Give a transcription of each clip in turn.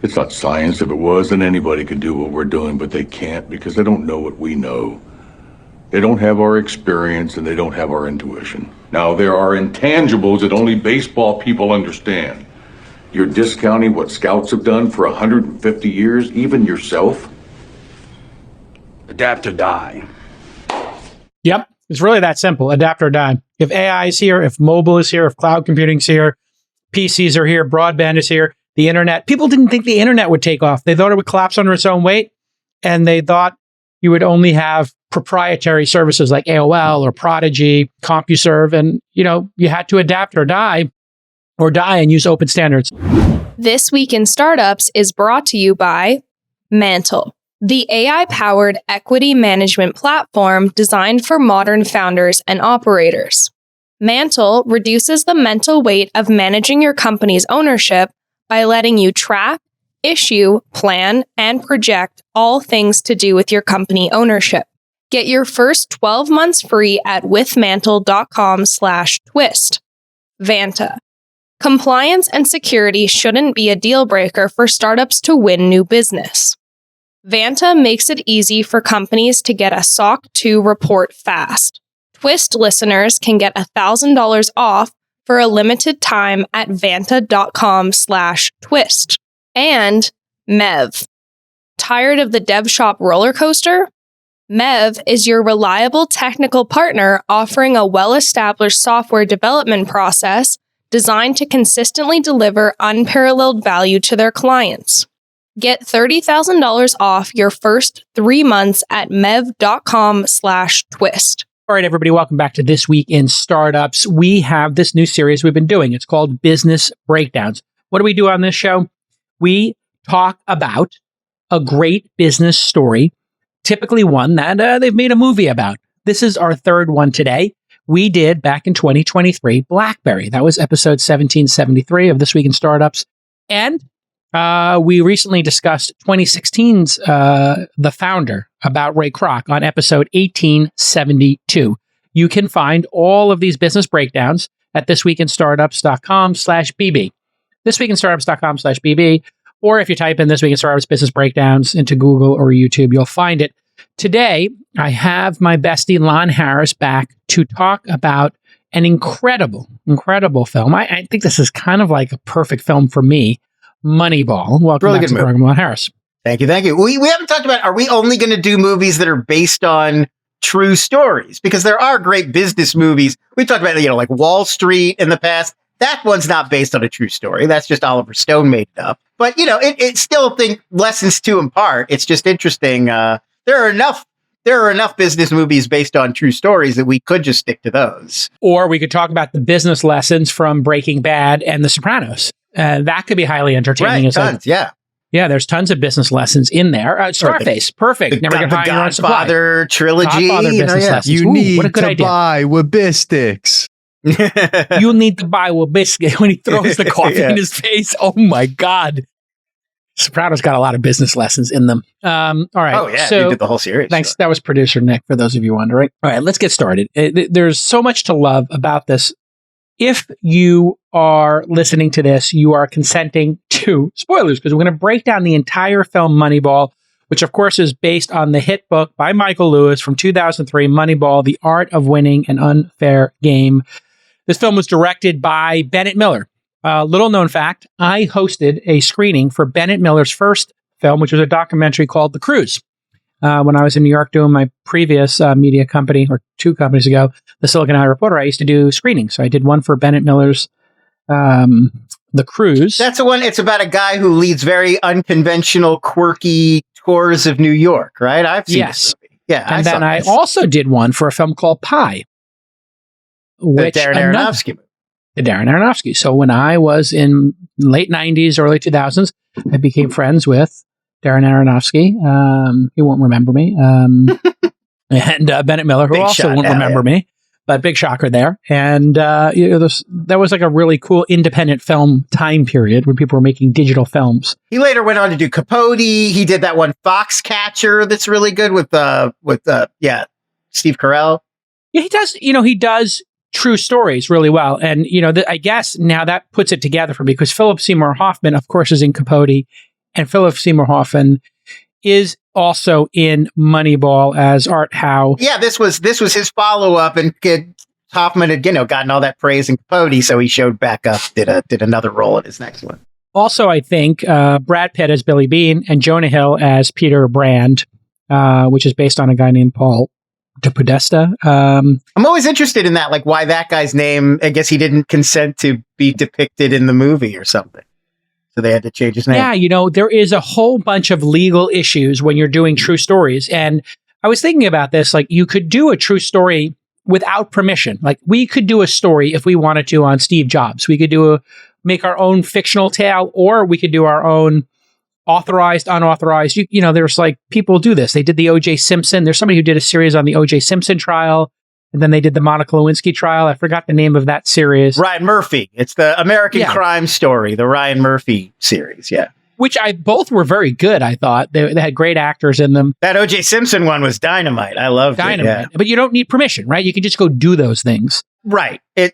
It's not science. If it was, then anybody could do what we're doing, but they can't because they don't know what we know. They don't have our experience and they don't have our intuition. Now, there are intangibles that only baseball people understand. You're discounting what scouts have done for 150 years, even yourself? Adapt or die. Yep. It's really that simple. Adapt or die. If AI is here, if mobile is here, if cloud computing's here, PCs are here, broadband is here, the internet. People didn't think the internet would take off. They thought it would collapse under its own weight. And they thought you would only have proprietary services like AOL or Prodigy, CompuServe. And, you had to adapt or die and use open standards. This Week in Startups is brought to you by Mantle, the AI-powered equity management platform designed for modern founders and operators. Mantle reduces the mental weight of managing your company's ownership by letting you track, issue, plan, and project all things to do with your company ownership. Get your first 12 months free at withmantle.com/twist. Vanta. Compliance and security shouldn't be a deal breaker for startups to win new business. Vanta makes it easy for companies to get a SOC 2 report fast. Twist listeners can get $1,000 off for a limited time at vanta.com/twist. And Mev. Tired of the dev shop roller coaster? Mev is your reliable technical partner offering a well-established software development process designed to consistently deliver unparalleled value to their clients. Get $30,000 off your first 3 months at mev.com/twist. All right, everybody, welcome back to This Week in Startups. We have this new series we've been doing. It's called Business Breakdowns. What do we do on this show? We talk about a great business story, typically one that they've made a movie about. This is our third one today. We did, back in 2023, BlackBerry. That was episode 1773 of This Week in Startups. And we recently discussed 2016's The Founder, about Ray Kroc, on episode 1872. You can find all of these business breakdowns at thisweekinstartups.com/bb. thisweekinstartups.com/bb. Or if you type in This Week in Startups Business Breakdowns into Google or YouTube, you'll find it. Today, I have my bestie Lon Harris back to talk about an incredible film. I think this is kind of like a perfect film for me, Moneyball. Welcome really back to the program, Lon Harris. Thank you. We haven't talked about, are we only going to do movies that are based on true stories? Because there are great business movies. We talked about, like Wall Street in the past. That one's not based on a true story. That's just Oliver Stone made it up. But, it still think lessons to impart. It's just interesting. There are enough business movies based on true stories that we could just stick to those. Or we could talk about the business lessons from Breaking Bad and The Sopranos. That could be highly entertaining. Right, tons, yeah. Yeah, there's tons of business lessons in there. Scarface, perfect. Never get high on your own supply. Godfather trilogy. Godfather business lessons. You need to buy Wabisticks. You need to buy Wabistic when he throws the coffee in his face. Oh my God. Sopranos got a lot of business lessons in them. All right. Oh, yeah. So, you did the whole series. Thanks. Sure. That was producer Nick, for those of you wondering. All right, let's get started. There's so much to love about this. If you are listening to this, you are consenting to spoilers, because we're going to break down the entire film Moneyball, which of course is based on the hit book by Michael Lewis from 2003, Moneyball, The Art of Winning an Unfair Game. This film was directed by Bennett Miller. Little known fact, I hosted a screening for Bennett Miller's first film, which was a documentary called The Cruise. When I was in New York doing my previous media company, or 2 companies ago, the Silicon Alley Reporter, I used to do screenings. So I did one for Bennett Miller's The Cruise. That's the one. It's about a guy who leads very unconventional, quirky tours of New York, right? I've seen this movie. Yeah. And then I also did one for a film called Pi. The Darren Aronofsky movie. The Darren Aronofsky. So when I was in late 90s, early 2000s, I became friends with Darren Aronofsky. He won't remember me. And Bennett Miller, who also won't remember me. But big shocker there. And that was like a really cool independent film time period when people were making digital films. He later went on to do Capote. He did that one Foxcatcher that's really good with Steve Carell. Yeah, he does true stories really well. And, I guess now that puts it together for me, because Philip Seymour Hoffman, of course, is in Capote. And Philip Seymour Hoffman is also in Moneyball as Art Howe. Yeah, this was his follow-up, and Hoffman had gotten all that praise in Capote, so he showed back up, did another role in his next one. Also, I think Brad Pitt as Billy Bean and Jonah Hill as Peter Brand, which is based on a guy named Paul de Podesta. I'm always interested in that, like why that guy's name, I guess he didn't consent to be depicted in the movie or something. So they had to change his name. Yeah, there is a whole bunch of legal issues when you're doing true stories. And I was thinking about this, like you could do a true story without permission. Like we could do a story if we wanted to on Steve Jobs. We could make our own fictional tale, or we could do our own authorized, unauthorized. There's like people do this. They did the O.J. Simpson. There's somebody who did a series on the O.J. Simpson trial. And then they did the Monica Lewinsky trial. I forgot the name of that series. Ryan Murphy. It's the American Crime Story, the Ryan Murphy series. Yeah. Which both were very good, I thought. They had great actors in them. That O.J. Simpson one was dynamite. I loved it. Yeah. But you don't need permission, right? You can just go do those things. Right. They're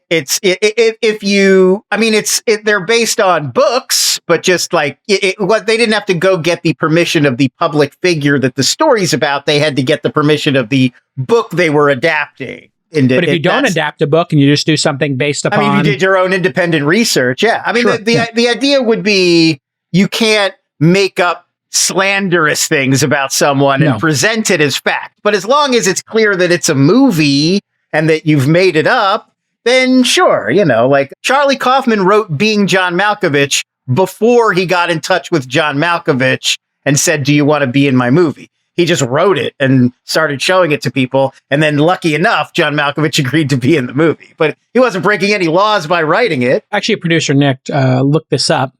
based on books, but just like they didn't have to go get the permission of the public figure that the story's about. They had to get the permission of the book they were adapting. But if you don't adapt a book and you just do something based upon, if you did your own independent research, yeah. Sure, the idea would be you can't make up slanderous things about someone and present it as fact. But as long as it's clear that it's a movie and that you've made it up, then sure, like Charlie Kaufman wrote Being John Malkovich before he got in touch with John Malkovich and said, do you want to be in my movie? He just wrote it and started showing it to people. And then lucky enough, John Malkovich agreed to be in the movie. But he wasn't breaking any laws by writing it. Actually, producer Nick looked this up.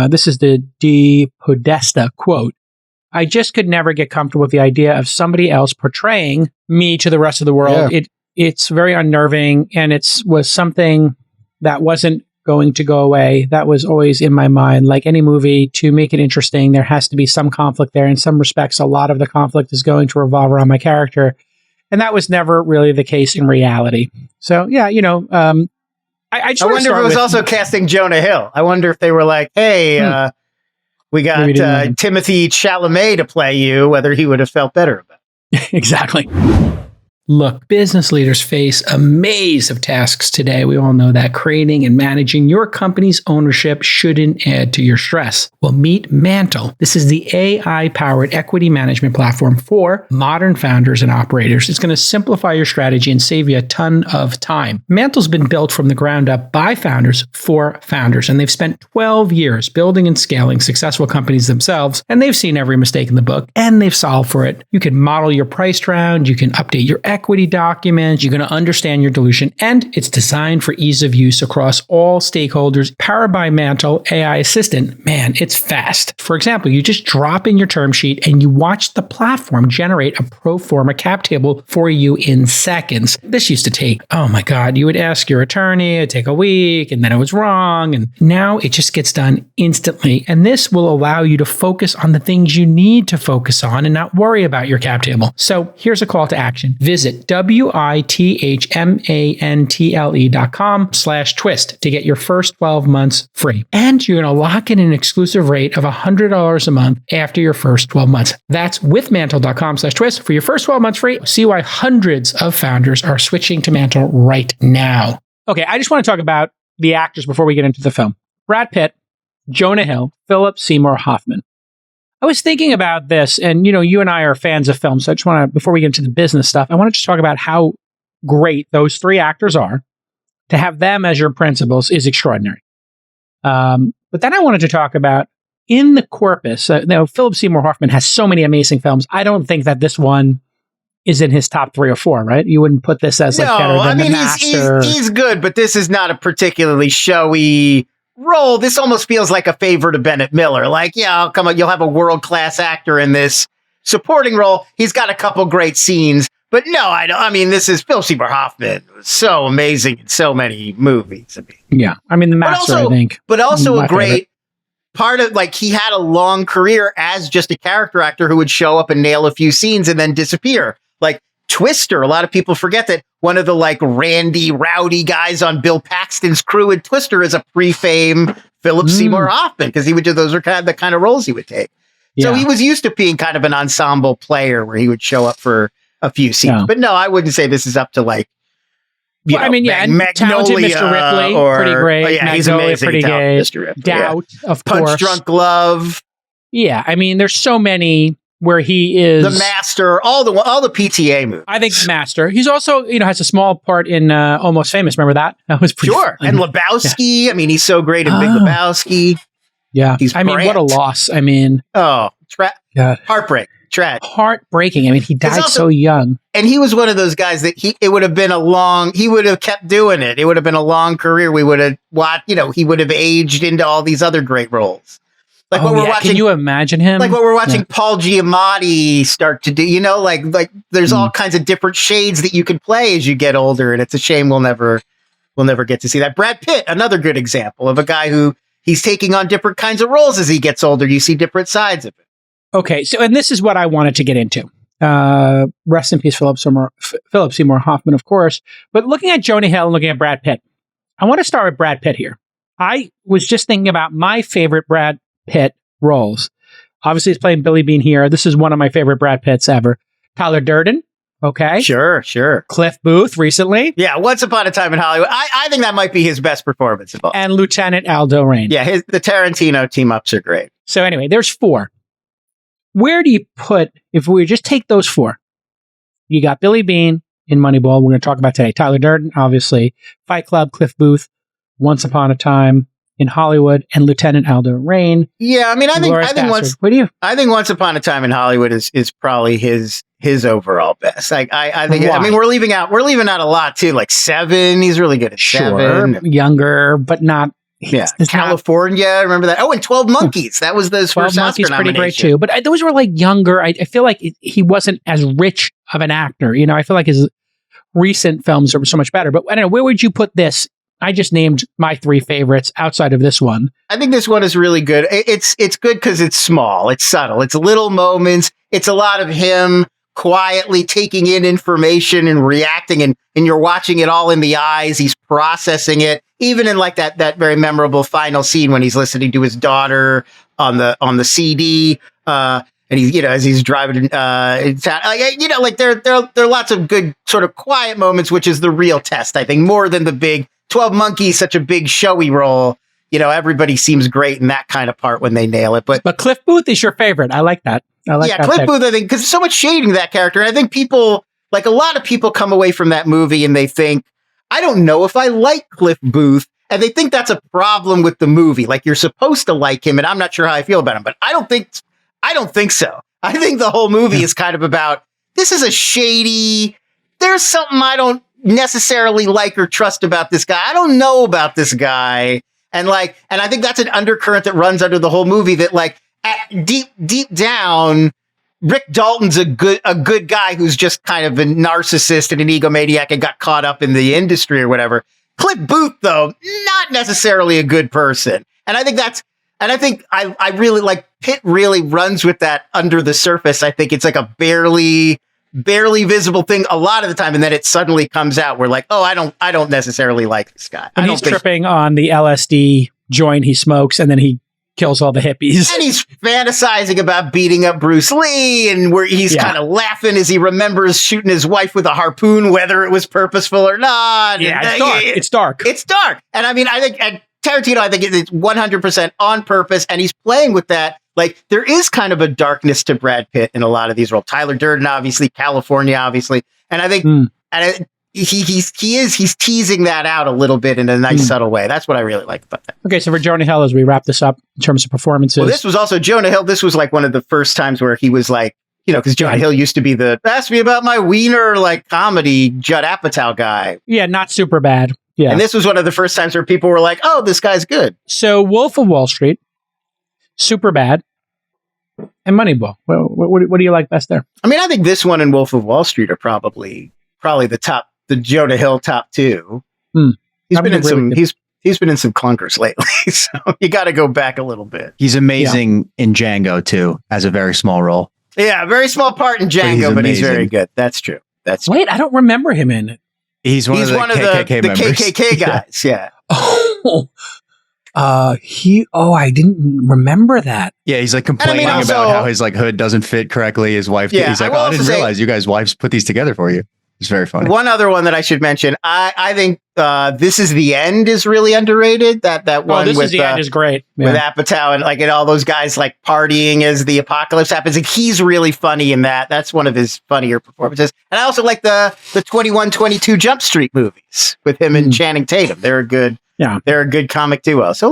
This is the de Podesta quote. I just could never get comfortable with the idea of somebody else portraying me to the rest of the world. Yeah. It's very unnerving, and was something that wasn't going to go away. That was always in my mind. Like any movie, to make it interesting, there has to be some conflict there. In some respects, a lot of the conflict is going to revolve around my character. And that was never really the case in reality. So, yeah, I wonder if it was also casting Jonah Hill. I wonder if they were like, hey, we got Timothée Chalamet to play you, whether he would have felt better about it. Exactly. Look, business leaders face a maze of tasks today. We all know that creating and managing your company's ownership shouldn't add to your stress. Well, meet Mantle. This is the AI-powered equity management platform for modern founders and operators. It's going to simplify your strategy and save you a ton of time. Mantle's been built from the ground up by founders for founders, and they've spent 12 years building and scaling successful companies themselves, and they've seen every mistake in the book, and they've solved for it. You can model your price round, you can update your equity documents, you're going to understand your dilution, and it's designed for ease of use across all stakeholders. Powered by Mantle AI Assistant, man, it's fast. For example, you just drop in your term sheet and you watch the platform generate a pro forma cap table for you in seconds. This used to take, oh my God, you would ask your attorney, it'd take a week, and then it was wrong, and now it just gets done instantly. And this will allow you to focus on the things you need to focus on and not worry about your cap table. So here's a call to action. Visit withmantle.com/twist to get your first 12 months free. And you're going to lock in an exclusive rate of $100 a month after your first 12 months. That's withmantle.com/twist for your first 12 months free. See why hundreds of founders are switching to Mantle right now. Okay, I just want to talk about the actors before we get into the film. Brad Pitt, Jonah Hill, Philip Seymour Hoffman. I was thinking about this, and you and I are fans of film, so I just want to, before we get into the business stuff, I want to just talk about how great those three actors are. To have them as your principals is extraordinary. But then I wanted to talk about, in the corpus, Philip Seymour Hoffman has so many amazing films. I don't think that this one is in his top 3 or 4, right? You wouldn't put this as better than The Master. He's good, but this is not a particularly showy role. This almost feels like a favor to Bennett Miller. Like, yeah, come on, you'll have a world-class actor in this supporting role. He's got a couple great scenes, but no, I don't. I mean, this is Philip Seymour Hoffman. So amazing in so many movies. The Master, I think. But also a great part of, like, he had a long career as just a character actor who would show up and nail a few scenes and then disappear. Like, Twister. A lot of people forget that one of the like randy, rowdy guys on Bill Paxton's crew in Twister is a pre-fame Philip Seymour Hoffman, because he would do those are kind of the kind of roles he would take. So he was used to being kind of an ensemble player where he would show up for a few scenes. Yeah. But no, I wouldn't say this is up to like, Magnolia, talented Mr. Ripley, pretty great. Oh, yeah, Magnolia, he's amazing. Pretty great. Mr. Ripley, Doubt, of Punch course. Drunk Love. Yeah, I mean, there's so many where he is the Master, all the PTA movies. I think Master. He's also, has a small part in Almost Famous. Remember that? That was pretty fun. And Lebowski. Yeah. I mean, he's so great in Big Lebowski. Yeah, what a loss. I mean, heartbreak. Heartbreaking. I mean, he died so young. And he was one of those guys that he would have kept doing it. It would have been a long career. We would have watched, he would have aged into all these other great roles. Like what we're watching. Can you imagine him? Like what we're watching Paul Giamatti start to do, like there's all kinds of different shades that you can play as you get older. And it's a shame we'll never get to see that. Brad Pitt, another good example of a guy who he's taking on different kinds of roles as he gets older. You see different sides of it. Okay, so and this is what I wanted to get into. Rest in peace, Philip Seymour Hoffman, of course. But looking at Jonah Hill and looking at Brad Pitt, I want to start with Brad Pitt here. I was just thinking about my favorite Brad Pitt roles. Obviously, he's playing Billy Bean here. This is one of my favorite Brad Pitts ever. Tyler Durden. Okay. Sure. Cliff Booth recently. Yeah, Once Upon a Time in Hollywood. I think that might be his best performance of all. And Lieutenant Aldo Raine. Yeah, the Tarantino team-ups are great. So anyway, there's 4. Where do you put, if we just take those 4, you got Billy Bean in Moneyball, we're going to talk about today. Tyler Durden, obviously. Fight Club, Cliff Booth, Once Upon a Time in Hollywood, and Lieutenant Aldo Raine. Yeah, I mean, I think Once Upon a Time in Hollywood is probably his overall best. Like I think. Why? I mean, we're leaving out a lot too. Like 7, he's really good at 7. Younger, but not. Yeah, California. Remember that? Oh, and 12 Monkeys. That was those first Oscar nomination. Pretty great too. But those were like younger. I feel like he wasn't as rich of an actor. I feel like his recent films are so much better. But I don't know. Where would you put this? I just named my 3 favorites outside of this one. I think this one is really good. It's good because it's small. It's subtle. It's little moments. It's a lot of him quietly taking in information and reacting, and you're watching it all in the eyes. He's processing it. Even in like that very memorable final scene when he's listening to his daughter on the CD, and he's as he's driving in town, like there are lots of good sort of quiet moments, which is the real test, I think, more than the big 12 Monkeys, such a big showy role. Everybody seems great in that kind of part when they nail it. But Cliff Booth is your favorite. I like that. Cliff Booth, I think, because there's so much shading to that character. And I think people, like a lot of people, come away from that movie and they think, I don't know if I like Cliff Booth. And they think that's a problem with the movie. Like you're supposed to like him, and I'm not sure how I feel about him. But I don't think so. I think the whole movie is kind of about, this is a shady, there's something I don't necessarily like or trust about this guy. I don't know about this guy. And I think that's an undercurrent that runs under the whole movie, that like deep down, Rick Dalton's a good guy who's just kind of a narcissist and an egomaniac and got caught up in the industry or whatever. Cliff Booth, though, not necessarily a good person. And I think I really like Pitt really runs with that under the surface. I think it's like a barely visible thing a lot of the time. And then it suddenly comes out. We're like, oh, I don't necessarily like this guy. And he's tripping on the LSD joint he smokes, and then he kills all the hippies. And he's fantasizing about beating up Bruce Lee, and where he's kind of laughing as he remembers shooting his wife with a harpoon, whether it was purposeful or not. Yeah, it's dark. It's dark. And I mean, I think Tarantino, I think it's 100% on purpose, and he's playing with that. Like, there is kind of a darkness to Brad Pitt in a lot of these roles. Tyler Durden, obviously, California, obviously. And I think he's teasing that out a little bit in a nice, subtle way. That's what I really like about that. Okay, so for Jonah Hill, as we wrap this up in terms of performances. Well, this was also Jonah Hill. This was like one of the first times where he was like, because Jonah Hill used to be the ask me about my wiener, like comedy Judd Apatow guy. Yeah, not super bad. Yeah. And this was one of the first times where people were like, oh, this guy's good. So Wolf of Wall Street, Superbad, and Moneyball. Well, what do you like best there? I mean, I think this one and Wolf of Wall Street are probably the Jonah Hill top 2. He's been in some clunkers lately, so you got to go back a little bit. He's amazing in Django too, as a very small role. Yeah, very small part in Django, but he's very good. That's true. Wait, I don't remember him in it. He's one of the KKK members. KKK guys, yeah. I didn't remember that. Yeah, he's like complaining also, about how his like hood doesn't fit correctly. His wife, he's like, I didn't realize you guys' wives put these together for you. It's very funny. One other one that I should mention, I think This Is the End is really underrated. That one This Is the End is great. With Apatow and all those guys like partying as the apocalypse happens. And he's really funny in that. That's one of his funnier performances. And I also like the 21-22 Jump Street movies with him and Channing Tatum. They're a good comic duo. So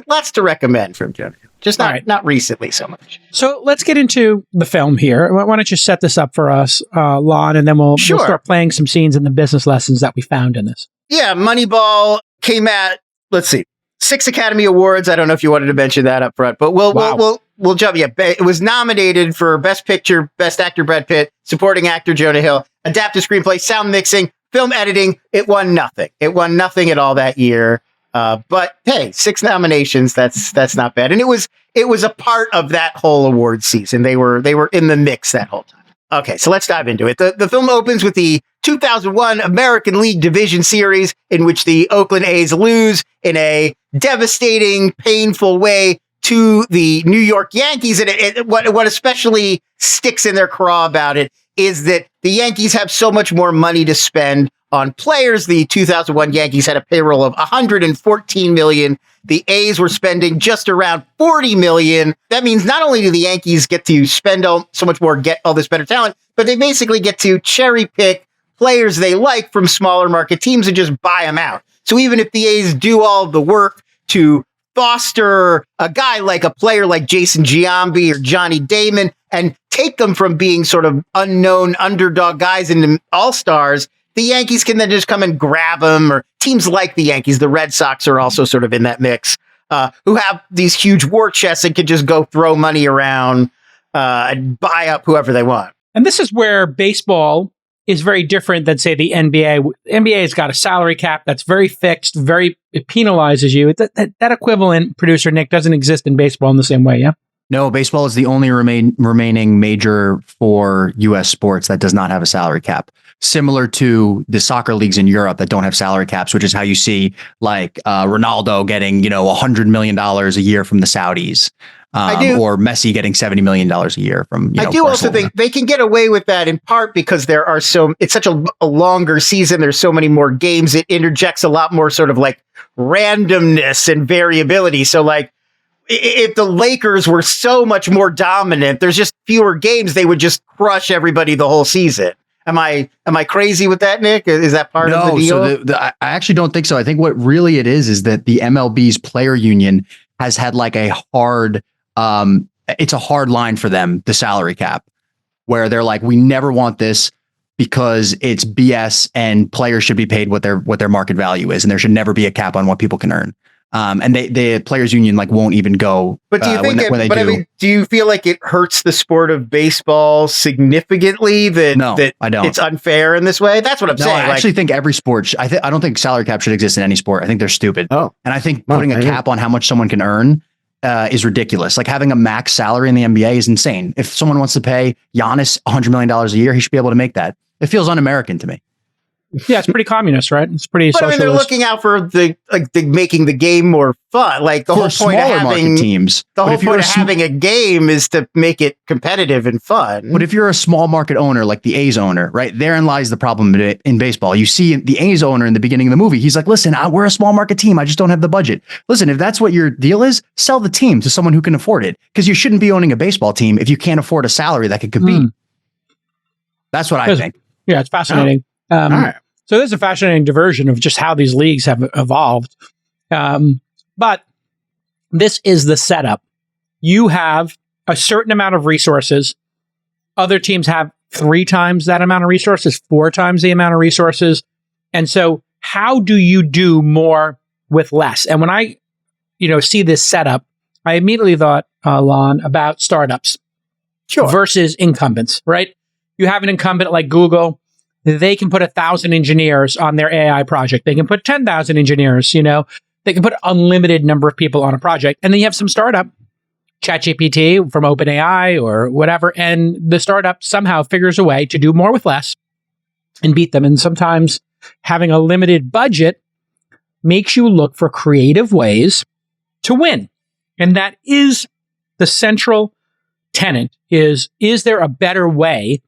lots to recommend from Jonah. Just not recently so much. So let's get into the film here. Why don't you set this up for us, Lon, and then we'll start playing some scenes and the business lessons that we found in this. Yeah, Moneyball came at, let's see, 6 Academy Awards. I don't know if you wanted to mention that up front, but we'll jump. Yeah, it was nominated for Best Picture, Best Actor Brad Pitt, Supporting Actor Jonah Hill, Adapted Screenplay, Sound Mixing, Film Editing. It won nothing. It won nothing at all that year. But hey, 6 nominations, that's not bad. And it was a part of that whole award season. They were in the mix that whole time. Okay, so let's dive into it. The film opens with the 2001 American League Division Series, in which the Oakland A's lose in a devastating, painful way to the New York Yankees. And what especially sticks in their craw about it is that the Yankees have so much more money to spend on players. The 2001 Yankees had a payroll of $114 million. The A's were spending just around $40 million. That means not only do the Yankees get to spend so much more, get all this better talent, but they basically get to cherry pick players they like from smaller market teams and just buy them out. So even if the A's do all the work to foster a guy like a player like Jason Giambi or Johnny Damon and take them from being sort of unknown underdog guys into all-stars, the Yankees can then just come and grab them, or teams like the Yankees, the Red Sox are also sort of in that mix, who have these huge war chests and can just go throw money around and buy up whoever they want. And this is where baseball is very different than, say, the NBA. NBA has got a salary cap that's very fixed, it penalizes you. That equivalent, producer Nick, doesn't exist in baseball in the same way, yeah? No, baseball is the only remaining major for U.S. sports that does not have a salary cap. Similar to the soccer leagues in Europe that don't have salary caps, which is how you see like Ronaldo getting, $100 million a year from the Saudis, or Messi getting $70 million a year from. I do also think they can get away with that in part because it's such a longer season. There's so many more games. It interjects a lot more sort of like randomness and variability. So like, if the Lakers were so much more dominant, there's just fewer games. They would just crush everybody the whole season. Am I crazy with that, Nick? Is that part of the deal? So I actually don't think so. I think what really it is that the MLB's player union has had like a hard, it's a hard line for them, the salary cap, where they're like, we never want this because it's BS and players should be paid what their market value is. And there should never be a cap on what people can earn. And the players union like won't even go. But do you think do you feel like it hurts the sport of baseball significantly that I don't. It's unfair in this way? That's what I'm saying. I actually think every sport, I don't think salary cap should exist in any sport. I think they're stupid. Oh, and I think putting a cap on how much someone can earn is ridiculous. Like having a max salary in the NBA is insane. If someone wants to pay Giannis $100 million a year, he should be able to make that. It feels un-American to me. Yeah, it's pretty communist, right? It's pretty socialist. But I mean, they're looking out for the making the game more fun. Like the whole point of having teams. The whole point of having a game is to make it competitive and fun. But if you're a small market owner, like the A's owner, right? Therein lies the problem in baseball. You see the A's owner in the beginning of the movie. He's like, listen, we're a small market team. I just don't have the budget. Listen, if that's what your deal is, sell the team to someone who can afford it. Because you shouldn't be owning a baseball team if you can't afford a salary that could compete. That's what I think. Yeah, it's fascinating. All right. So there's a fascinating diversion of just how these leagues have evolved. But this is the setup. You have a certain amount of resources. Other teams have 3 times that amount of resources, 4 times the amount of resources. And so how do you do more with less? And when I, see this setup, I immediately thought, Lon, about startups versus incumbents, right? You have an incumbent like Google. They can put 1,000 engineers on their AI project. They can put 10,000 engineers, they can put unlimited number of people on a project. And then you have some startup, ChatGPT from OpenAI or whatever. And the startup somehow figures a way to do more with less and beat them. And sometimes having a limited budget makes you look for creative ways to win. And that is the central tenet is there a better way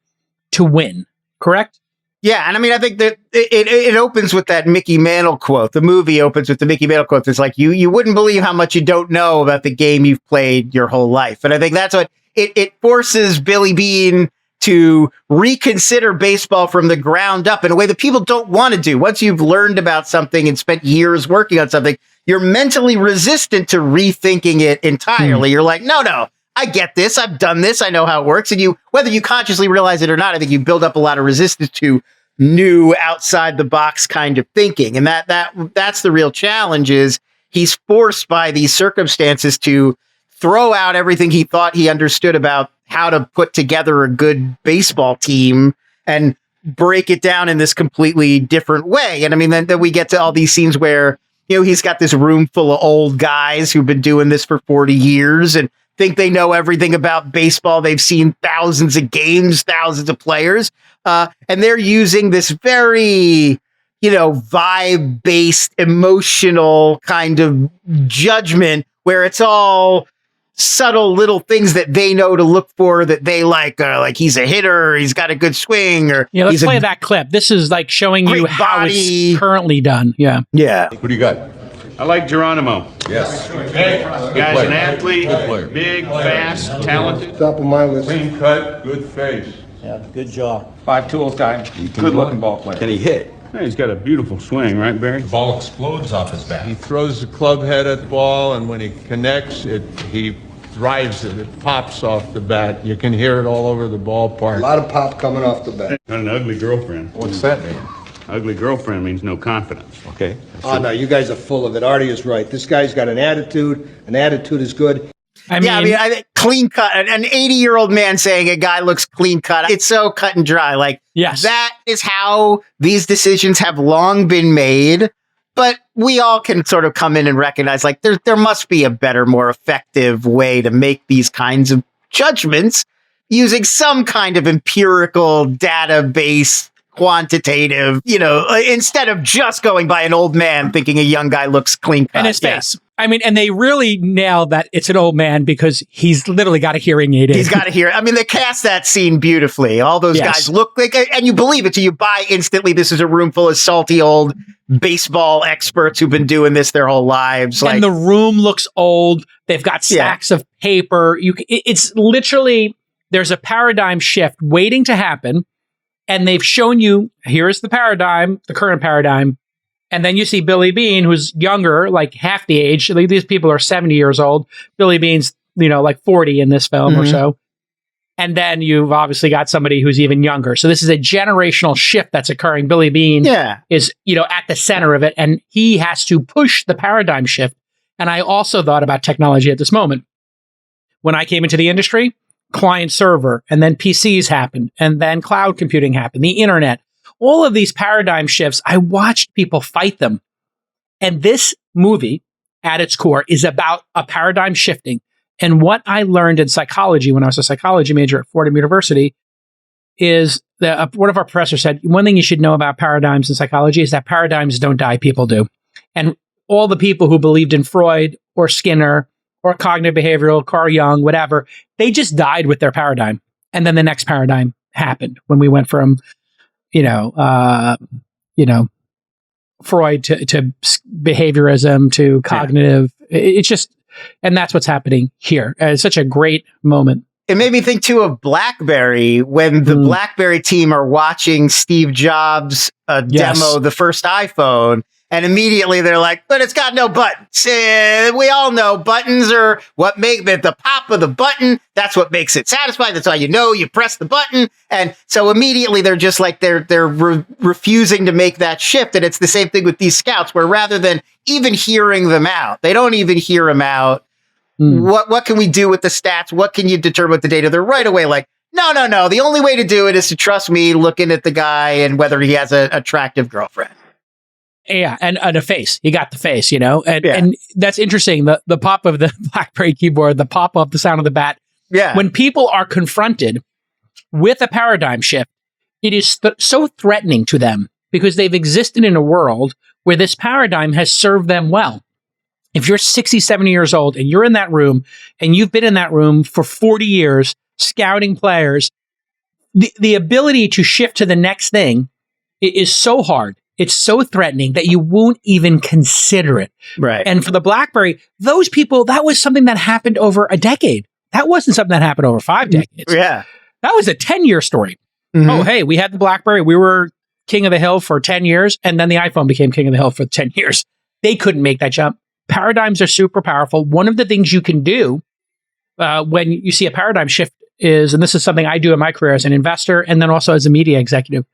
to win? Correct? Yeah, and I mean, I think that it opens with that Mickey Mantle quote. The movie opens with the Mickey Mantle quote. It's like, you wouldn't believe how much you don't know about the game you've played your whole life. And I think that's what it forces Billy Beane to reconsider baseball from the ground up in a way that people don't want to do. Once you've learned about something and spent years working on something, you're mentally resistant to rethinking it entirely. You're like, no, I get this. I've done this. I know how it works. And whether you consciously realize it or not, I think you build up a lot of resistance to new outside the box kind of thinking. And that's the real challenge is he's forced by these circumstances to throw out everything he thought he understood about how to put together a good baseball team and break it down in this completely different way. And I mean, then we get to all these scenes where, he's got this room full of old guys who've been doing this for 40 years and think they know everything about baseball. They've seen thousands of games, thousands of players. And they're using this very, vibe-based, emotional kind of judgment where it's all subtle little things that they know to look for that they like he's a hitter, he's got a good swing, or let's play that clip. This is like showing you how it's currently done. Yeah. What do you got? I like Geronimo. Yes. Guy's an athlete, big, fast, talented. Top of my list. Clean cut, good face. Yeah, good job. 5 tools time. Good looking ball player. Can he hit? Yeah, he's got a beautiful swing, right, Barry? The ball explodes off his bat. He throws the club head at the ball, and when he connects, he drives it. It pops off the bat. You can hear it all over the ballpark. A lot of pop coming off the bat. Got an ugly girlfriend. What's that mean? Ugly girlfriend means no confidence. Okay. Oh, no, you guys are full of it. Artie is right. This guy's got an attitude. An attitude is good. I mean, clean cut. An 80-year-old man saying a guy looks clean cut. It's so cut and dry. Like, yes, that is how these decisions have long been made. But we all can sort of come in and recognize, like, there must be a better, more effective way to make these kinds of judgments using some kind of empirical database, quantitative, instead of just going by an old man thinking a young guy looks clean cut. And his face. I mean, and they really nail that it's an old man because he's literally got a hearing aid in. He's got to hear. I mean, they cast that scene beautifully. All those guys look like, and you believe it. So you buy instantly. This is a room full of salty old baseball experts who've been doing this their whole lives. And the room looks old. They've got stacks of paper. It's literally, there's a paradigm shift waiting to happen. And they've shown you, here's the paradigm, the current paradigm. And then you see Billy Beane, who's younger, like half the age. Like, these people are 70 years old. Billy Beane's, like 40 in this film or so. And then you've obviously got somebody who's even younger. So this is a generational shift that's occurring. Billy Beane is, at the center of it. And he has to push the paradigm shift. And I also thought about technology at this moment. When I came into the industry, client server, and then PCs happened, and then cloud computing happened, the internet. All of these paradigm shifts, I watched people fight them. And this movie, at its core, is about a paradigm shifting. And what I learned in psychology when I was a psychology major at Fordham University is that one of our professors said, one thing you should know about paradigms in psychology is that paradigms don't die, people do. And all the people who believed in Freud or Skinner or cognitive behavioral, Carl Jung, whatever, they just died with their paradigm. And then the next paradigm happened when we went from Freud to behaviorism to cognitive. It's just, and that's what's happening here. It's such a great moment. It made me think too of BlackBerry when the BlackBerry team are watching Steve Jobs demo the first iPhone. And immediately they're like, but it's got no buttons. We all know buttons are what make the pop of the button. That's what makes it satisfying. That's how you press the button. And so immediately they're just like, they're refusing to make that shift. And it's the same thing with these scouts, where rather than even hearing them out, they don't even hear them out. What can we do with the stats? What can you determine with the data? They're right away like, no. The only way to do it is to trust me looking at the guy and whether he has an attractive girlfriend. Yeah, and a face. He got the face, and that's interesting. The pop of the BlackBerry keyboard, the pop of the sound of the bat. Yeah. When people are confronted with a paradigm shift, it is so threatening to them because they've existed in a world where this paradigm has served them well. If you're 60, 70 years old and you're in that room and you've been in that room for 40 years scouting players, the ability to shift to the next thing is so hard. It's so threatening that you won't even consider it. Right. And for the BlackBerry, those people, that was something that happened over a decade. That wasn't something that happened over 5 decades. Yeah. That was a 10-year story. Mhm. Oh, hey, we had the BlackBerry. We were king of the hill for 10 years, and then the iPhone became king of the hill for 10 years. They couldn't make that jump. Paradigms are super powerful. One of the things you can do when you see a paradigm shift is, and this is something I do in my career as an investor and then also as a media executive,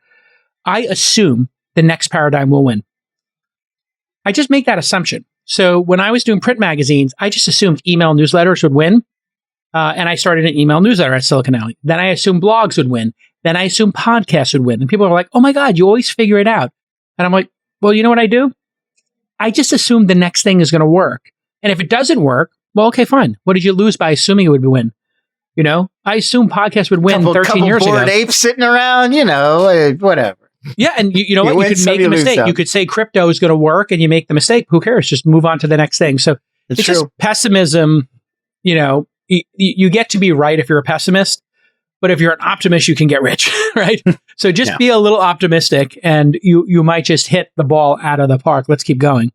I assume the next paradigm will win. I just make that assumption. So when I was doing print magazines, I just assumed email newsletters would win. And I started an email newsletter at Silicon Alley. Then I assumed blogs would win. Then I assumed podcasts would win. And people are like, oh my God, you always figure it out. And I'm like, well, you know what I do? I just assume the next thing is going to work. And if it doesn't work, well, okay, fine. What did you lose by assuming it would win? You know, I assumed podcasts would win 13 years ago. Bored apes sitting around, whatever. Yeah, and you know what? You could make the mistake. You could say crypto is going to work and you make the mistake. Who cares? Just move on to the next thing. So it's just pessimism. You know, you get to be right if you're a pessimist, but if you're an optimist, you can get rich, right? So just be a little optimistic and you might just hit the ball out of the park. Let's keep going.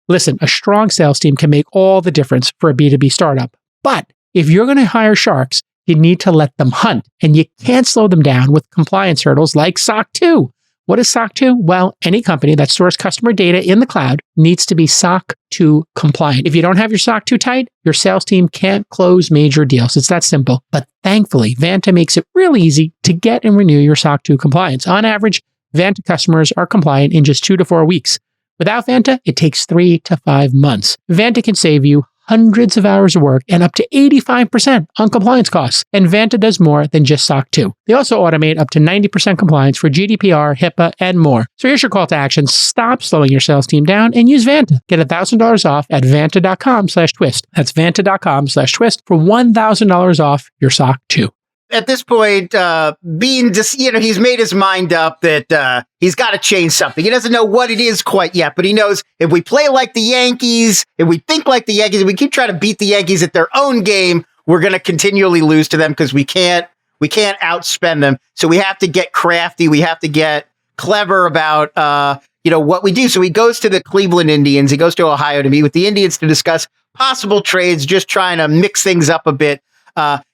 Listen, a strong sales team can make all the difference for a B2B startup. But if you're going to hire sharks, you need to let them hunt, and you can't slow them down with compliance hurdles like SOC 2. What is SOC 2? Well, any company that stores customer data in the cloud needs to be SOC 2 compliant. If you don't have your SOC 2 tight, your sales team can't close major deals. It's that simple. But thankfully, Vanta makes it really easy to get and renew your SOC 2 compliance. On average, Vanta customers are compliant in just 2 to 4 weeks. Without Vanta, it takes 3 to 5 months. Vanta can save you hundreds of hours of work and up to 85% on compliance costs. And Vanta does more than just SOC 2. They also automate up to 90% compliance for GDPR, HIPAA, and more. So here's your call to action. Stop slowing your sales team down and use Vanta. Get $1,000 off at vanta.com/twist. That's vanta.com/twist for $1,000 off your SOC 2. At this point, being just, he's made his mind up that he's got to change something. He doesn't know what it is quite yet, but he knows if we play like the Yankees, if we think like the Yankees, if we keep trying to beat the Yankees at their own game, we're going to continually lose to them because we can't outspend them. So we have to get crafty. We have to get clever about, what we do. So he goes to the Cleveland Indians. He goes to Ohio to meet with the Indians to discuss possible trades, just trying to mix things up a bit.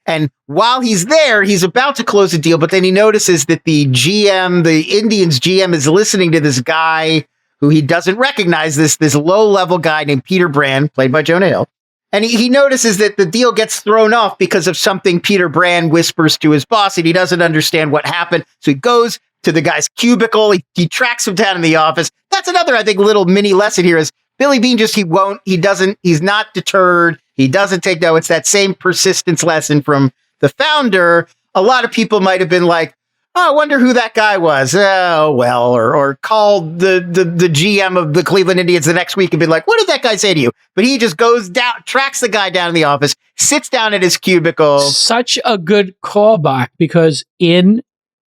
And while he's there, he's about to close a deal, but then he notices that the Indians GM, is listening to this guy who he doesn't recognize, this low-level guy named Peter Brand, played by Jonah Hill. And he notices that the deal gets thrown off because of something Peter Brand whispers to his boss, and he doesn't understand what happened. So he goes to the guy's cubicle. He tracks him down in the office. That's another, I think, little mini lesson here is Billy Beane he's not deterred. He doesn't take no. It's that same persistence lesson from the founder. A lot of people might have been like, oh, I wonder who that guy was. Oh, well, or called the GM of the Cleveland Indians the next week and be like, what did that guy say to you? But he just goes down, tracks the guy down in the office, sits down at his cubicle. Such a good callback because in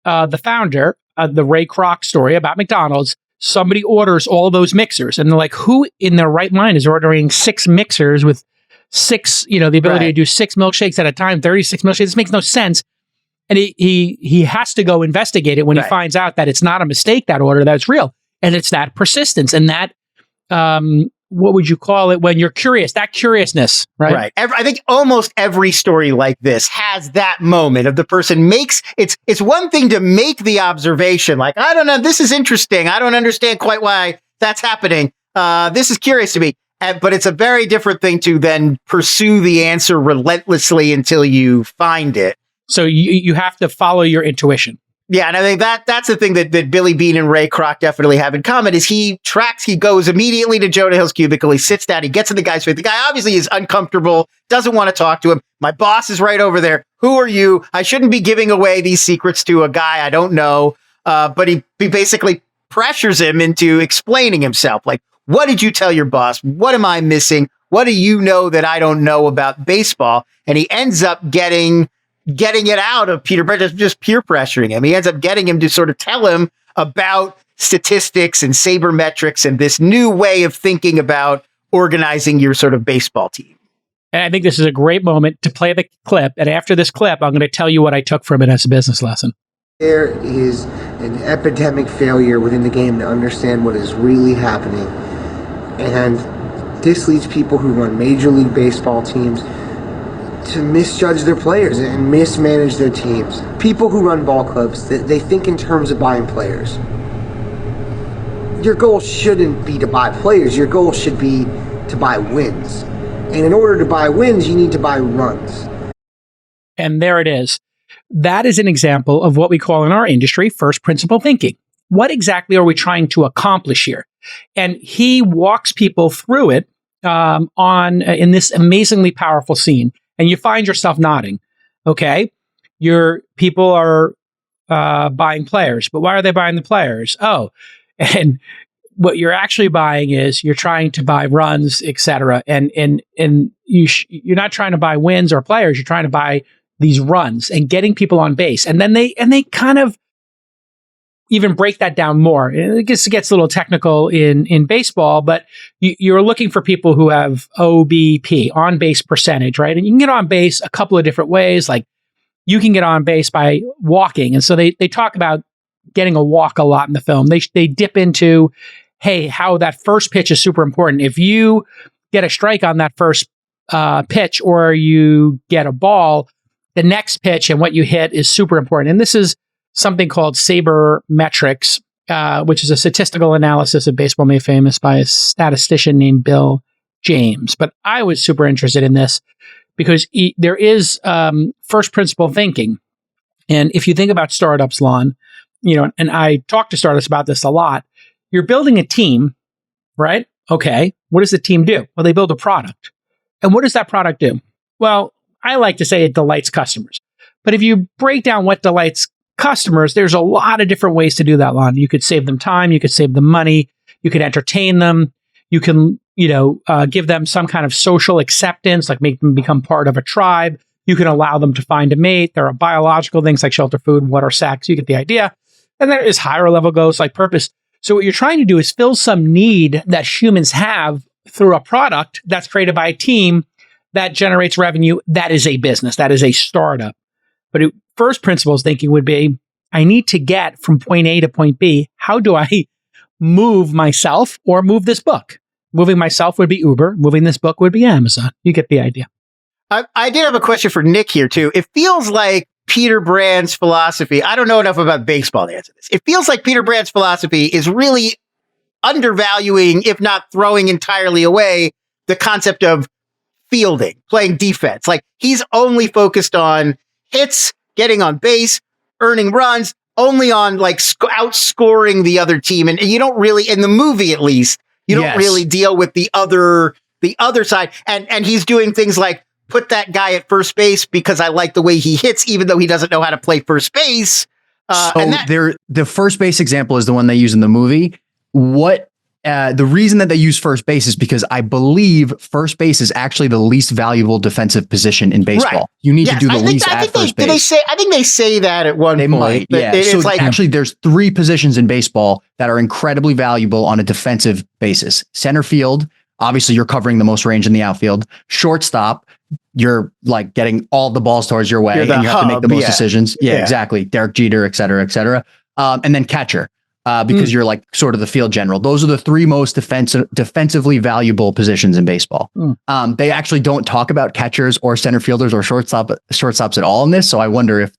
the founder, the Ray Kroc story about McDonald's, somebody orders all those mixers and they're like, who in their right mind is ordering 6 mixers with 6, the ability to do 6 milkshakes at a time, 36 milkshakes? This makes no sense. And he has to go investigate it when he finds out that it's not a mistake, that order, that it's real. And it's that persistence and that, what would you call it when you're curious, that curiousness, right? Right. I think almost every story like this has that moment of the person it's one thing to make the observation, like, I don't know, this is interesting. I don't understand quite why that's happening. This is curious to me. But it's a very different thing to then pursue the answer relentlessly until you find it. So you have to follow your intuition. Yeah, and I think that's the thing that Billy Beane and Ray Kroc definitely have in common is he goes immediately to Jonah Hill's cubicle, he sits down, he gets in the guy's face. The guy obviously is uncomfortable, doesn't want to talk to him. My boss is right over there. Who are you? I shouldn't be giving away these secrets to a guy I don't know. But he basically pressures him into explaining himself. Like, what did you tell your boss? What am I missing? What do you know that I don't know about baseball? And he ends up getting getting it out of Peter Brand, just peer pressuring him. He ends up getting him to sort of tell him about statistics and sabermetrics and this new way of thinking about organizing your sort of baseball team. And I think this is a great moment to play the clip. And after this clip, I'm going to tell you what I took from it as a business lesson. There is an epidemic failure within the game to understand what is really happening. And this leads people who run Major League Baseball teams to misjudge their players and mismanage their teams. People who run ball clubs, they think in terms of buying players. Your goal shouldn't be to buy players. Your goal should be to buy wins. And in order to buy wins, you need to buy runs. And there it is. That is an example of what we call in our industry first principle thinking. What exactly are we trying to accomplish here? And he walks people through it in this amazingly powerful scene. And you find yourself nodding. Okay, your people are buying players, but why are they buying the players? Oh, and what you're actually buying is you're trying to buy runs, etc. And you're not trying to buy wins or players. You're trying to buy these runs and getting people on base. And then they kind of even break that down more. It gets a little technical in baseball, but you're looking for people who have OBP, on base percentage, right? And you can get on base a couple of different ways. Like you can get on base by walking. And so they talk about getting a walk a lot in the film. They dip into, hey, how that first pitch is super important. If you get a strike on that first pitch or you get a ball, the next pitch and what you hit is super important. And this is something called sabermetrics, which is a statistical analysis of baseball made famous by a statistician named Bill James. But I was super interested in this because there is first principle thinking. And if you think about startups, Lon, and I talk to startups about this a lot, you're building a team, right? Okay. What does the team do? Well, they build a product. And what does that product do? Well, I like to say it delights customers. But if you break down what delights customers, there's a lot of different ways to do that, Lon. You could save them time. You could save them money. You could entertain them. You can, give them some kind of social acceptance, like make them become part of a tribe. You can allow them to find a mate. There are biological things like shelter, food, water, sex. You get the idea. And there is higher level goals like purpose. So what you're trying to do is fill some need that humans have through a product that's created by a team that generates revenue. That is a business. That is a startup. But first principles thinking would be, I need to get from point A to point B. How do I move myself or move this book? Moving myself would be Uber. Moving this book would be Amazon. You get the idea. I did have a question for Nick here, too. It feels like Peter Brand's philosophy, I don't know enough about baseball to answer this. It feels like Peter Brand's philosophy is really undervaluing, if not throwing entirely away, the concept of fielding, playing defense. Like he's only focused on hits, getting on base, earning runs, only on like outscoring the other team. And you don't really, in the movie at least, you don't really deal with the other side. And he's doing things like put that guy at first base because I like the way he hits, even though he doesn't know how to play first base. The first base example is the one they use in the movie. The reason that they use first base is because I believe first base is actually the least valuable defensive position in baseball. Right. You need to do the least at first base. I think they say that at one point. Might, yeah. So actually, there's 3 positions in baseball that are incredibly valuable on a defensive basis. Center field, obviously, you're covering the most range in the outfield. Shortstop, you're like getting all the balls towards your way, and you have to make the most decisions. Yeah, exactly. Derek Jeter, et cetera, et cetera. And then catcher. Because you're like sort of the field general. Those are the 3 most defensively valuable positions in baseball. They actually don't talk about catchers or center fielders or shortstops at all in this. So I wonder if,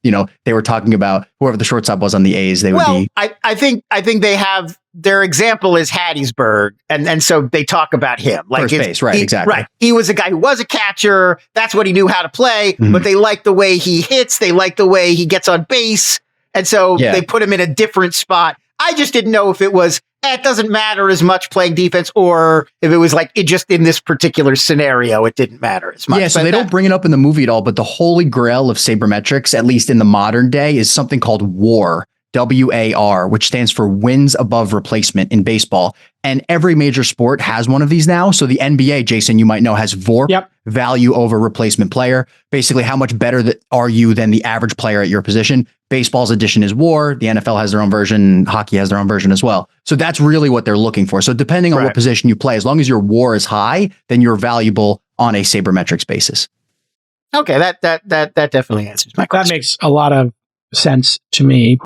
they were talking about whoever the shortstop was on the A's, they would be. I think they have, their example is Hattiesburg. And so they talk about him. Like first base, right, exactly. Right. He was a guy who was a catcher. That's what he knew how to play. But they like the way he hits. They like the way he gets on base. And so they put him in a different spot. I just didn't know if it was, it doesn't matter as much playing defense, or if it was like, it just in this particular scenario, it didn't matter as much. Yeah, so they don't bring it up in the movie at all, but the holy grail of sabermetrics, at least in the modern day, is something called WAR. WAR, which stands for wins above replacement in baseball. And every major sport has one of these now. So the NBA, Jason, you might know, has VORP, value over replacement player. Basically, how much better are you than the average player at your position? Baseball's edition is WAR. The NFL has their own version. Hockey has their own version as well. So that's really what they're looking for. So depending on what position you play, as long as your WAR is high, then you're valuable on a sabermetrics basis. Okay, that definitely answers my question. That makes a lot of sense to me.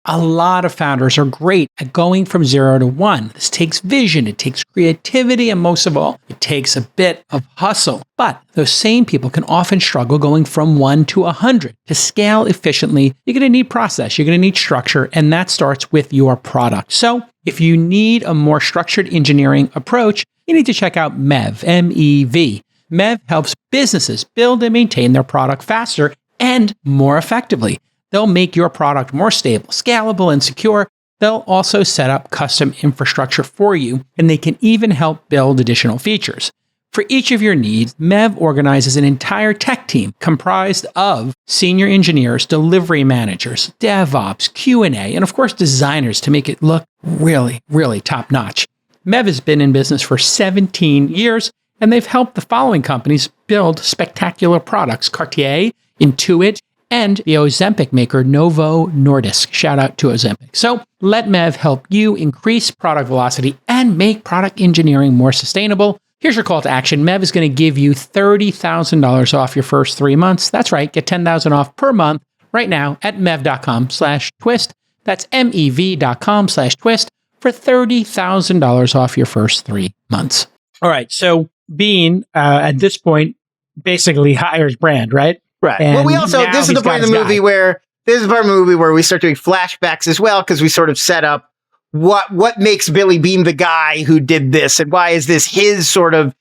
A lot of founders are great at going from 0 to 1. This takes vision, it takes creativity, and most of all, it takes a bit of hustle. But those same people can often struggle going from 1 to 100. To scale efficiently, you're going to need process, you're going to need structure, and that starts with your product. So if you need a more structured engineering approach, you need to check out MEV, M-E-V. MEV helps businesses build and maintain their product faster and more effectively. They'll make your product more stable, scalable, and secure. They'll also set up custom infrastructure for you, and they can even help build additional features. For each of your needs, MEV organizes an entire tech team comprised of senior engineers, delivery managers, DevOps, Q&A, and of course designers to make it look really, really top-notch. MEV has been in business for 17 years, and they've helped the following companies build spectacular products: Cartier, Intuit, and the Ozempic maker Novo Nordisk. Shout out to Ozempic. So let MEV help you increase product velocity and make product engineering more sustainable. Here's your call to action. MEV is going to give you $30,000 off your first 3 months. That's right. Get $10,000 off per month right now at mev.com/twist. That's mev.com/twist for $30,000 off your first 3 months. All right. So Bean, at this point, basically hires Brand, right? Right. And well, we also, this is the part of the movie where we start doing flashbacks as well, because we sort of set up what makes Billy Bean the guy who did this, and why is this his sort of,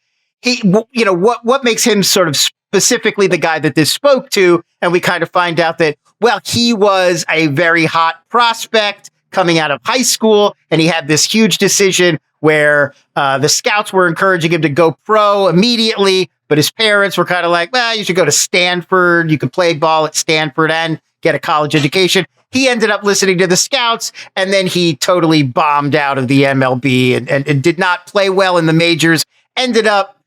what makes him sort of specifically the guy that this spoke to. And we kind of find out that, well, he was a very hot prospect coming out of high school, and he had this huge decision where the scouts were encouraging him to go pro immediately, but his parents were kind of like, well, you should go to Stanford. You could play ball at Stanford and get a college education. He ended up listening to the scouts, and then he totally bombed out of the MLB and did not play well in the majors. Ended up,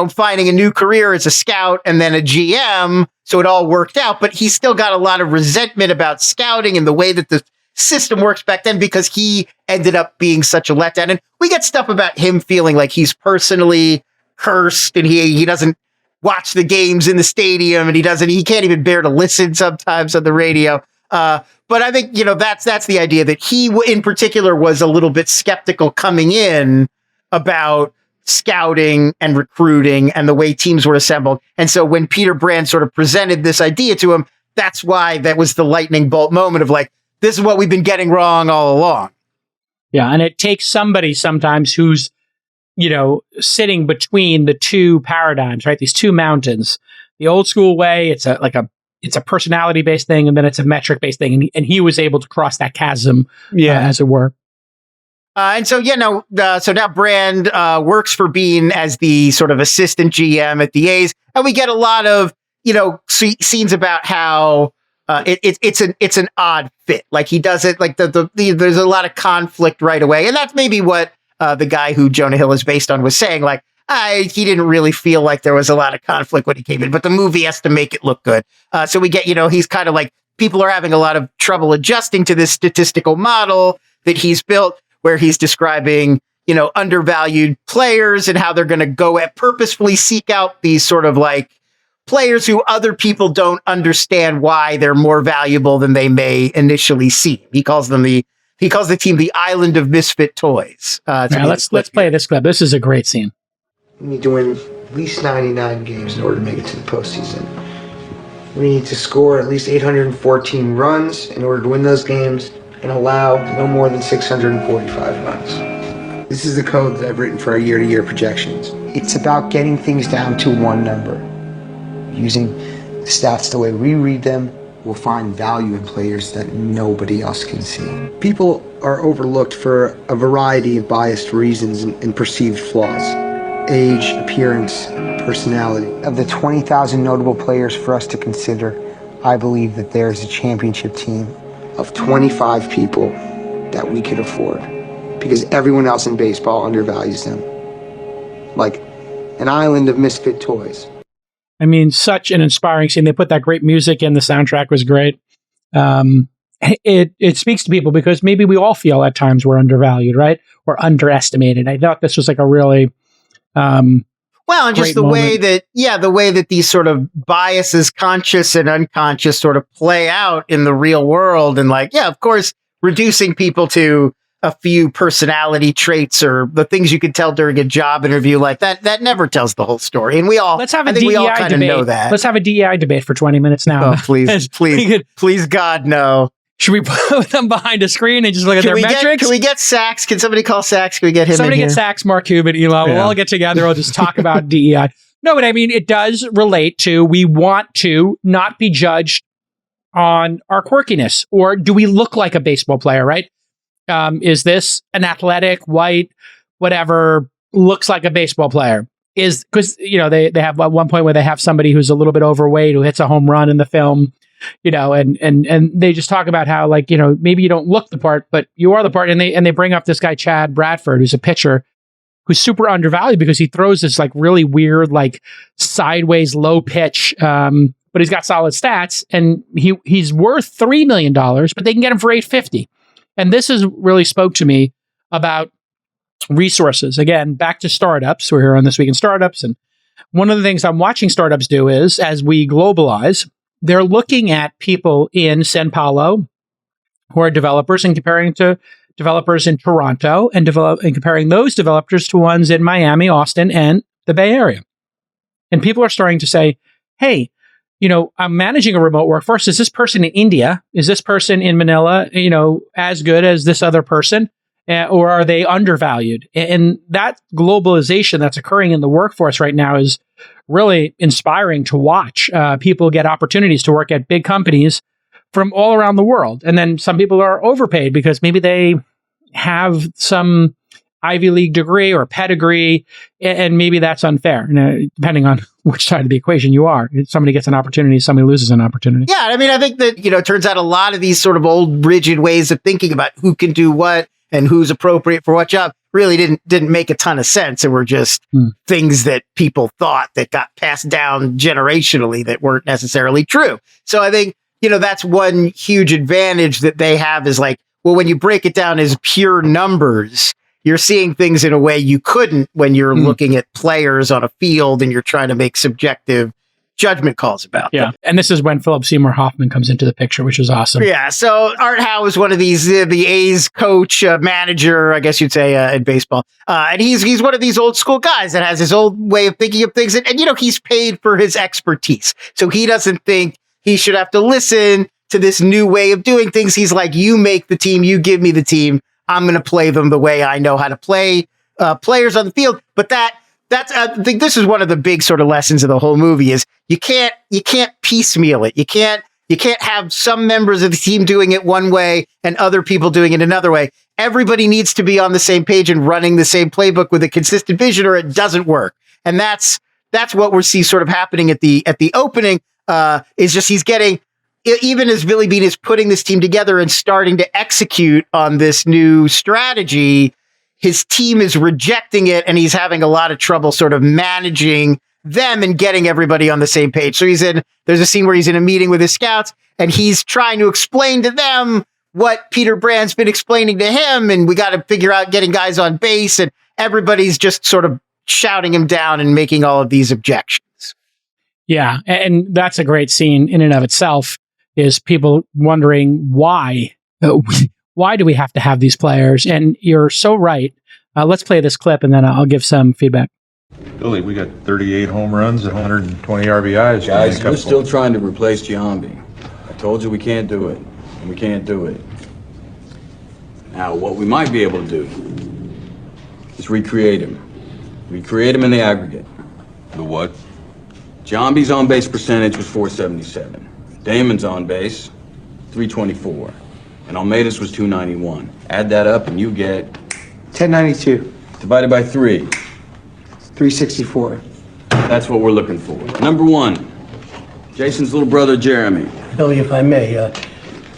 finding a new career as a scout and then a GM. So it all worked out, but he still got a lot of resentment about scouting and the way that the system works back then, because he ended up being such a letdown. And we get stuff about him feeling like he's personally cursed, and he doesn't watch the games in the stadium, and he can't even bear to listen sometimes on the radio. But I think, that's the idea, that he in particular was a little bit skeptical coming in about scouting and recruiting and the way teams were assembled. And so when Peter Brand sort of presented this idea to him, that's why that was the lightning bolt moment of like, this is what we've been getting wrong all along. Yeah, and it takes somebody sometimes who's, sitting between the two paradigms, right? These two mountains. The old school way, it's a personality based thing, and then it's a metric based thing, and he was able to cross that chasm, as it were. So now Brand works for Bean as the sort of assistant GM at the A's, and we get a lot of scenes about how it's an odd fit. Like he does it like there's a lot of conflict right away, and that's maybe what the guy who Jonah Hill is based on was saying. Like he didn't really feel like there was a lot of conflict when he came in, but the movie has to make it look good. So we get he's kind of like, people are having a lot of trouble adjusting to this statistical model that he's built, where he's describing undervalued players and how they're going to go at purposefully seek out these sort of like players who other people don't understand why they're more valuable than they may initially seem. He calls the team the island of misfit toys. Let's play this clip. This is a great scene. We need to win at least 99 games in order to make it to the postseason. We need to score at least 814 runs in order to win those games and allow no more than 645 runs. This is the code that I've written for our year-to-year projections. It's about getting things down to one number. Using the stats the way we read them, we'll find value in players that nobody else can see. People are overlooked for a variety of biased reasons and perceived flaws. Age, appearance, personality. Of the 20,000 notable players for us to consider, I believe that there is a championship team of 25 people that we can afford, because everyone else in baseball undervalues them. Like an island of misfit toys. I mean, such an inspiring scene. They put that great music in. The soundtrack was great. It speaks to people because maybe we all feel at times we're undervalued, right? Or underestimated. I thought this was like a really well, and just the way that these sort of biases, conscious and unconscious, sort of play out in the real world. And like, yeah, of course, reducing people to a few personality traits or the things you could tell during a job interview like that never tells the whole story. And we all, let's have a I think DEI we all kind of know that. Let's have a DEI debate for 20 minutes now. Oh, please, God, no. Should we put them behind a screen and just look at their metrics? Can we get Sachs? Can somebody call Sachs? Can we get him Somebody in get here? Sachs, Mark Cuban, Elon. We'll all get together. We'll just talk about DEI. No, but I mean, it does relate to, we want to not be judged on our quirkiness. Or do we look like a baseball player, right? Is this an athletic, white, whatever, looks like a baseball player? Is because, they have at one point where they have somebody who's a little bit overweight who hits a home run in the film, and they just talk about how, like, maybe you don't look the part, but you are the part. And they bring up this guy, Chad Bradford, who's a pitcher who's super undervalued because he throws this like really weird, like sideways low pitch, but he's got solid stats, and he's worth $3 million, but they can get him for $850. And this has really spoke to me about resources. Again, back to startups. We're here on This Week in Startups. And one of the things I'm watching startups do is, as we globalize, they're looking at people in Sao Paulo who are developers and comparing to developers in Toronto and comparing those developers to ones in Miami, Austin, and the Bay Area. And people are starting to say, hey, I'm managing a remote workforce. Is this person in India? Is this person in Manila, as good as this other person? Or are they undervalued? And that globalization that's occurring in the workforce right now is really inspiring to watch. People get opportunities to work at big companies from all around the world. And then some people are overpaid because maybe they have some Ivy League degree or pedigree, and maybe that's unfair, depending on which side of the equation you are. Somebody gets an opportunity, somebody loses an opportunity. Yeah, I mean, I think that, it turns out a lot of these sort of old rigid ways of thinking about who can do what and who's appropriate for what job really didn't make a ton of sense. It were just things that people thought that got passed down generationally that weren't necessarily true. So I think, that's one huge advantage that they have is like, well, when you break it down as pure numbers, you're seeing things in a way you couldn't when you're looking at players on a field and you're trying to make subjective judgment calls about them. And this is when Philip Seymour Hoffman comes into the picture, which is awesome. Yeah. So Art Howe is one of these, the A's coach, manager, I guess you'd say, in baseball. And he's one of these old school guys that has his old way of thinking of things. And he's paid for his expertise. So he doesn't think he should have to listen to this new way of doing things. He's like, you make the team, you give me the team. I'm going to play them the way I know how to play players on the field. But that's I think this is one of the big sort of lessons of the whole movie is you can't piecemeal it. You can't have some members of the team doing it one way and other people doing it another way. Everybody needs to be on the same page and running the same playbook with a consistent vision, or it doesn't work. And that's what we see sort of happening at the opening. Is just he's getting. Even as Billy Beane is putting this team together and starting to execute on this new strategy, his team is rejecting it, and he's having a lot of trouble sort of managing them and getting everybody on the same page. So there's a scene where he's in a meeting with his scouts, and he's trying to explain to them what Peter Brand's been explaining to him, and we got to figure out getting guys on base, and everybody's just sort of shouting him down and making all of these objections. Yeah, and that's a great scene in and of itself. Is people wondering why do we have to have these players? And you're so right. Let's play this clip and then I'll give some feedback. Billy, we got 38 home runs and 120 RBIs. Guys, we're still trying to replace Giambi. I told you we can't do it, and we can't do it. Now, what we might be able to do is recreate him. Recreate him in the aggregate. The what? Giambi's on-base percentage was .477. Damon's on base, 324. And Almeida's was 291. Add that up and you get 1092. Divided by 3. 364. That's what we're looking for. Number 1, Jason's little brother, Jeremy. Billy, if I may,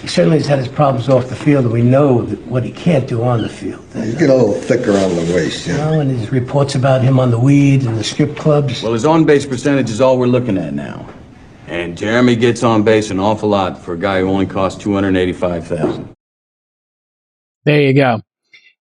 he certainly has had his problems off the field, and we know what he can't do on the field. You get a little thicker on the waist, you know, and his reports about him on the weed and the strip clubs. Well, his on-base percentage is all we're looking at now. And Jeremy gets on base an awful lot for a guy who only costs $285,000. There you go.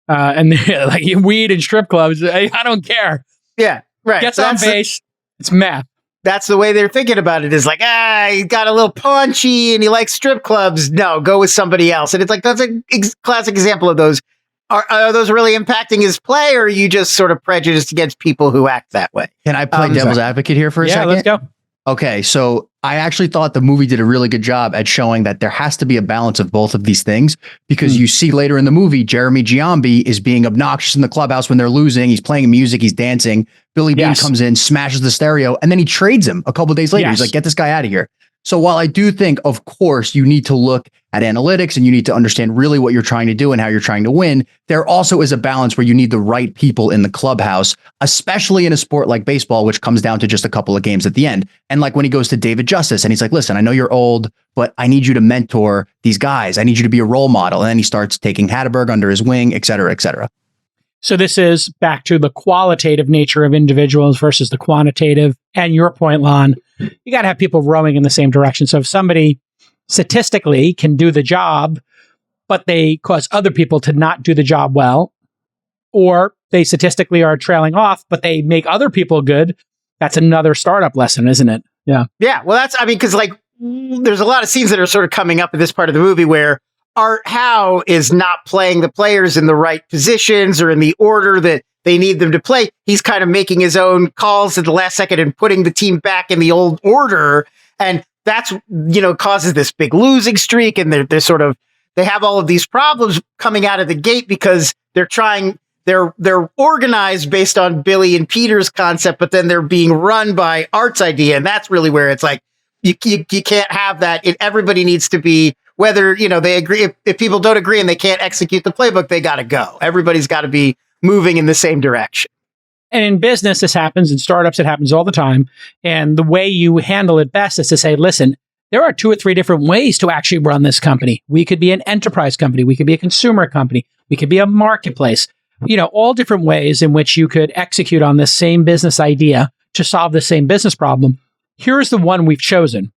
And like weed and strip clubs, I don't care. Yeah, right. Gets on base. It's math. That's the way they're thinking about it. Is like, he got a little paunchy and he likes strip clubs. No, go with somebody else. And it's like, that's a classic example of those. Are those really impacting his play, or are you just sort of prejudiced against people who act that way? Can I play devil's advocate here for a second? Yeah, let's go. Okay, so I actually thought the movie did a really good job at showing that there has to be a balance of both of these things, because you see later in the movie, Jeremy Giambi is being obnoxious in the clubhouse when they're losing. He's playing music, he's dancing. Billy Beane comes in, smashes the stereo, and then he trades him a couple of days later. He's like, get this guy out of here. So while I do think, of course, you need to look at analytics and you need to understand really what you're trying to do and how you're trying to win, there also is a balance where you need the right people in the clubhouse, especially in a sport like baseball, which comes down to just a couple of games at the end. And like when he goes to David Justice and he's like, listen, I know you're old, but I need you to mentor these guys. I need you to be a role model. And then he starts taking Hatterberg under his wing, et cetera, et cetera. So this is back to the qualitative nature of individuals versus the quantitative. And your point, Lon, you got to have people rowing in the same direction. So if somebody statistically can do the job, but they cause other people to not do the job well, or they statistically are trailing off, but they make other people good, that's another startup lesson, isn't it? Yeah. Yeah. Well, because like there's a lot of scenes that are sort of coming up in this part of the movie where Art Howe is not playing the players in the right positions or in the order that they need them to play. He's kind of making his own calls at the last second and putting the team back in the old order. And that's, causes this big losing streak. And they have all of these problems coming out of the gate because they're organized based on Billy and Peter's concept, but then they're being run by Art's idea. And that's really where it's like, you can't have that. Everybody needs to be, whether, they agree, if people don't agree and they can't execute the playbook, they got to go. Everybody's got to be moving in the same direction. And in business, this happens. In startups, it happens all the time. And the way you handle it best is to say, listen, there are 2 or 3 different ways to actually run this company. We could be an enterprise company. We could be a consumer company. We could be a marketplace. All different ways in which you could execute on this same business idea to solve the same business problem. Here's the one we've chosen.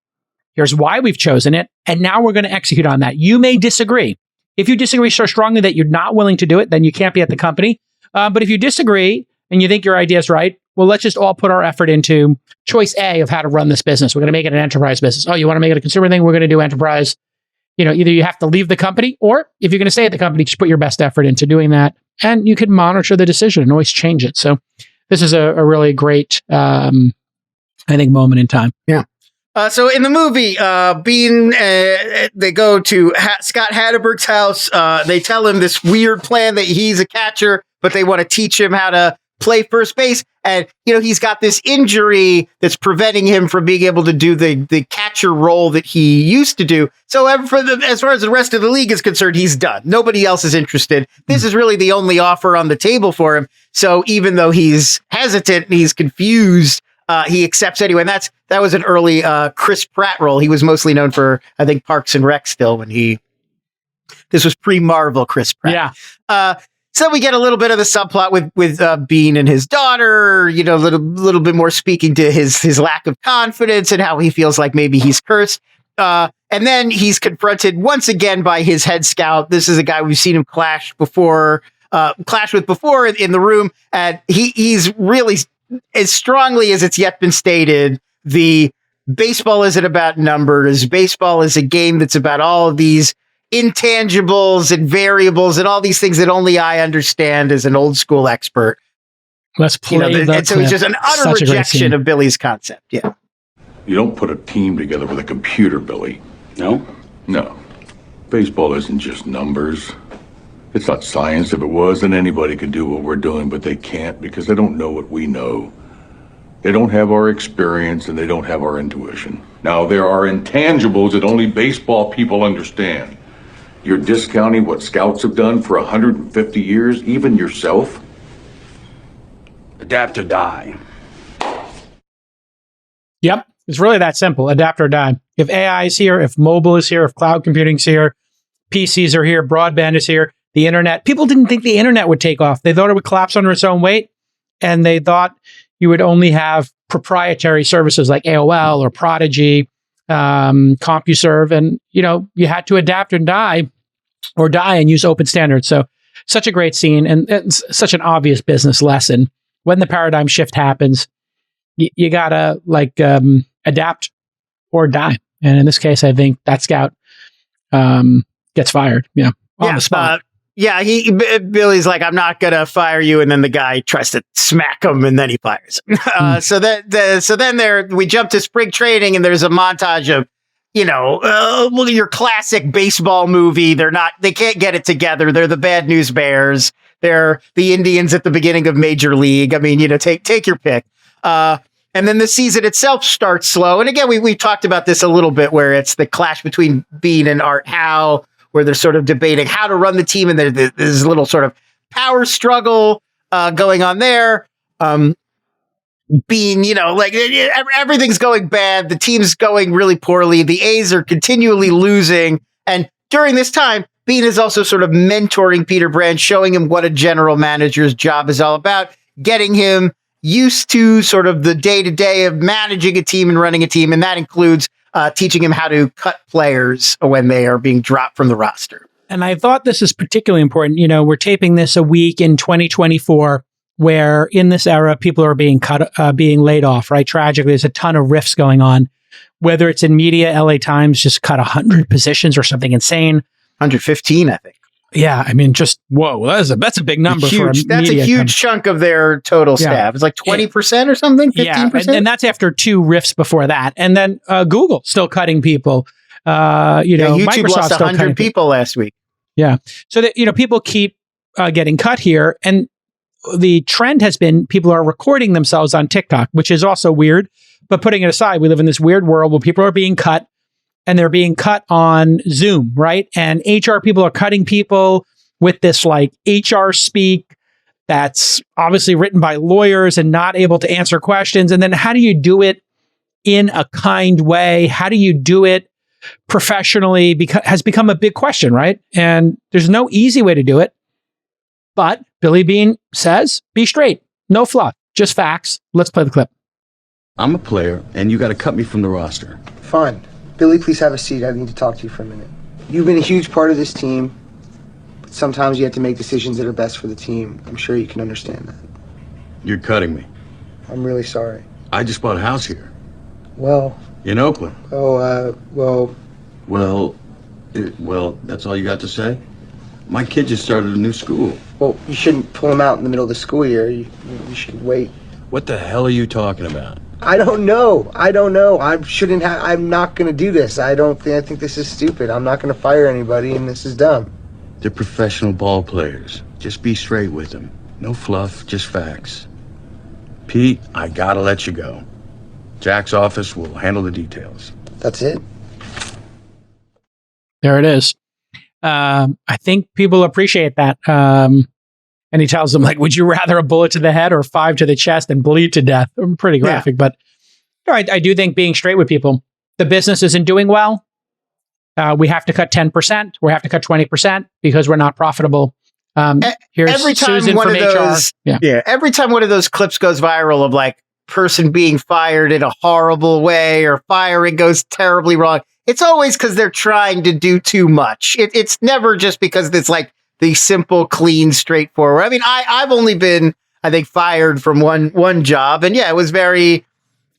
Here's why we've chosen it. And now we're going to execute on that. You may disagree. If you disagree so strongly that you're not willing to do it, then you can't be at the company. But if you disagree and you think your idea is right, well, let's just all put our effort into choice A of how to run this business. We're going to make it an enterprise business. Oh, you want to make it a consumer thing? We're going to do enterprise. Either you have to leave the company, or if you're going to stay at the company, just put your best effort into doing that. And you can monitor the decision and always change it. So this is a really great, I think, moment in time. Yeah. So in the movie, Bean, they go to Scott Hatterberg's house. They tell him this weird plan that he's a catcher, but they want to teach him how to play first base. And, he's got this injury that's preventing him from being able to do the catcher role that he used to do. So as far as the rest of the league is concerned, he's done. Nobody else is interested. This is really the only offer on the table for him. So even though he's hesitant and he's confused, he accepts anyway. And that was an early Chris Pratt role. He was mostly known for, I think, Parks and Rec still this was pre-Marvel Chris Pratt. Yeah. So we get a little bit of the subplot with Bean and his daughter, a little bit more speaking to his lack of confidence and how he feels like maybe he's cursed. And then he's confronted once again by his head scout. This is a guy we've seen him clash with before in the room. And he's really, as strongly as it's yet been stated, the baseball isn't about numbers. Baseball is a game that's about all of these intangibles and variables and all these things that only I understand as an old school expert. Let's play and so it's just an utter rejection of Billy's concept. Yeah. You don't put a team together with a computer, Billy. No? No. Baseball isn't just numbers. It's not science. If it was, then anybody could do what we're doing, but they can't because they don't know what we know. They don't have our experience and they don't have our intuition. Now, there are intangibles that only baseball people understand. You're discounting what scouts have done for 150 years, even yourself? Adapt or die. Yep. It's really that simple. Adapt or die. If AI is here, if mobile is here, if cloud computing is here, PCs are here, broadband is here, the internet. People didn't think the internet would take off. They thought it would collapse under its own weight. And they thought you would only have proprietary services like AOL or Prodigy, CompuServe. And, you had to adapt and die and use open standards. So such a great scene and it's such an obvious business lesson. When the paradigm shift happens, you gotta adapt or die. And in this case, I think that scout gets fired, on the spot. Billy's like, I'm not gonna fire you, and then the guy tries to smack him, and then he fires him. So then we jump to spring training, and there's a montage of, your classic baseball movie. They can't get it together. They're the Bad News Bears. They're the Indians at the beginning of Major League. I mean, take your pick. And then the season itself starts slow. And again, we talked about this a little bit, where it's the clash between Bean and Art Howe, where they're sort of debating how to run the team. And there's this little sort of power struggle going on there. Bean, everything's going bad. The team's going really poorly. The A's are continually losing. And during this time, Bean is also sort of mentoring Peter Brand, showing him what a general manager's job is all about, getting him used to sort of the day-to-day of managing a team and running a team. And that includes teaching him how to cut players when they are being dropped from the roster. And I thought this is particularly important. We're taping this a week in 2024, where in this era, people are being being laid off, right? Tragically, there's a ton of rifts going on, whether it's in media. LA Times just cut 100 positions or something insane. 115, I think. Yeah, I mean, just whoa, that's a big number for a media. That's a huge chunk of their total staff. It's like 20% or something, 15%. Yeah, and that's after 2 rifts before that. And then Google still cutting people. YouTube Microsoft lost 100 people last week. Yeah, so that people keep getting cut here, and the trend has been people are recording themselves on TikTok, which is also weird. But putting it aside, we live in this weird world where people are being cut. And they're being cut on Zoom, right? And HR people are cutting people with this HR speak that's obviously written by lawyers and not able to answer questions. And then how do you do it in a kind way? How do you do it professionally? Has become a big question, right? And there's no easy way to do it. But Billy Beane says, be straight, no fluff, just facts. Let's play the clip. I'm a player, and you got to cut me from the roster. Fine. Billy, please have a seat. I need to talk to you for a minute. You've been a huge part of this team, but sometimes you have to make decisions that are best for the team. I'm sure you can understand that. You're cutting me. I'm really sorry. I just bought a house here. Well... In Oakland. Well, that's all you got to say? My kid just started a new school. Well, you shouldn't pull him out in the middle of the school year. You should wait. What the hell are you talking about? I don't know. I'm not going to do this. I think this is stupid. I'm not going to fire anybody, and this is dumb. They're professional ball players. Just be straight with them. No fluff, just facts. Pete, I gotta let you go. Jack's office will handle the details. That's it. There it is. I think people appreciate that. And he tells them, would you rather a bullet to the head or 5 to the chest and bleed to death? Pretty graphic, but I do think being straight with people. The business isn't doing well. We have to cut 10%. We have to cut 20% because we're not profitable. Here's every time Susan one from of HR. those, every time one of those clips goes viral of person being fired in a horrible way or firing goes terribly wrong, it's always because they're trying to do too much. It's never just because it's the simple, clean, straightforward. I mean, I've only been, I think, fired from one job, and it was very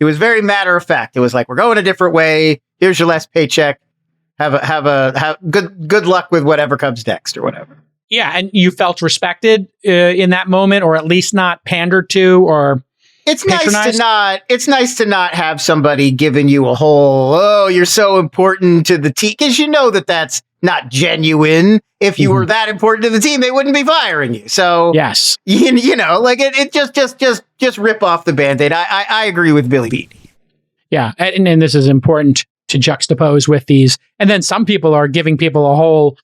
matter of fact. It was we're going a different way. Here's your last paycheck. Have good luck with whatever comes next or whatever. Yeah, and you felt respected in that moment, or at least not pandered to, or it's nice to not have somebody giving you a whole, you're so important to the team, because that's not genuine. If you were that important to the team, they wouldn't be firing you. So yes, it just rip off the Band-Aid. I agree with Billy Beane. Yeah, and this is important to juxtapose with these. And then some people are giving people a whole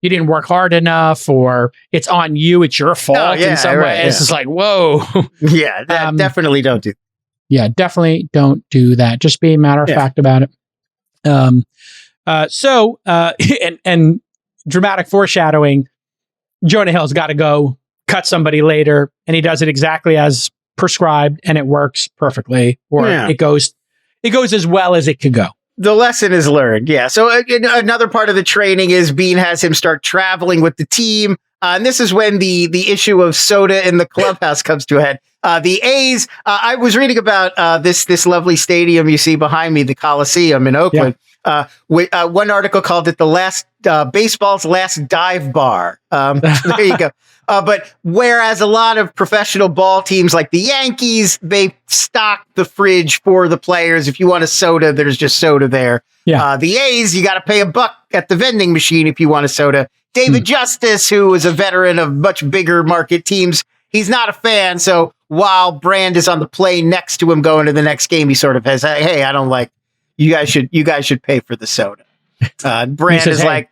you didn't work hard enough, or it's on you, it's your fault in some way. It's just whoa. Yeah, definitely don't do. Yeah, definitely don't do that. Just be a matter of fact about it. And dramatic foreshadowing, Jonah Hill's got to go cut somebody later, and he does it exactly as prescribed, and it works perfectly, or it goes as well as it could go. The lesson is learned. Yeah. So another part of the training is Bean has him start traveling with the team. And this is when the issue of soda in the clubhouse comes to a head. The A's, I was reading about this lovely stadium you see behind me, the Coliseum in Oakland. Yeah. One article called it baseball's last dive bar. There you go. But whereas a lot of professional ball teams like the Yankees, they stock the fridge for the players. If you want a soda, there's just soda there. Yeah. The A's, you got to pay $1 at the vending machine if you want a soda. David Justice, who is a veteran of much bigger market teams, he's not a fan. So while Brand is on the plane next to him going to the next game, he sort of has, hey, I don't like, you guys should pay for the soda. Brand says, is like,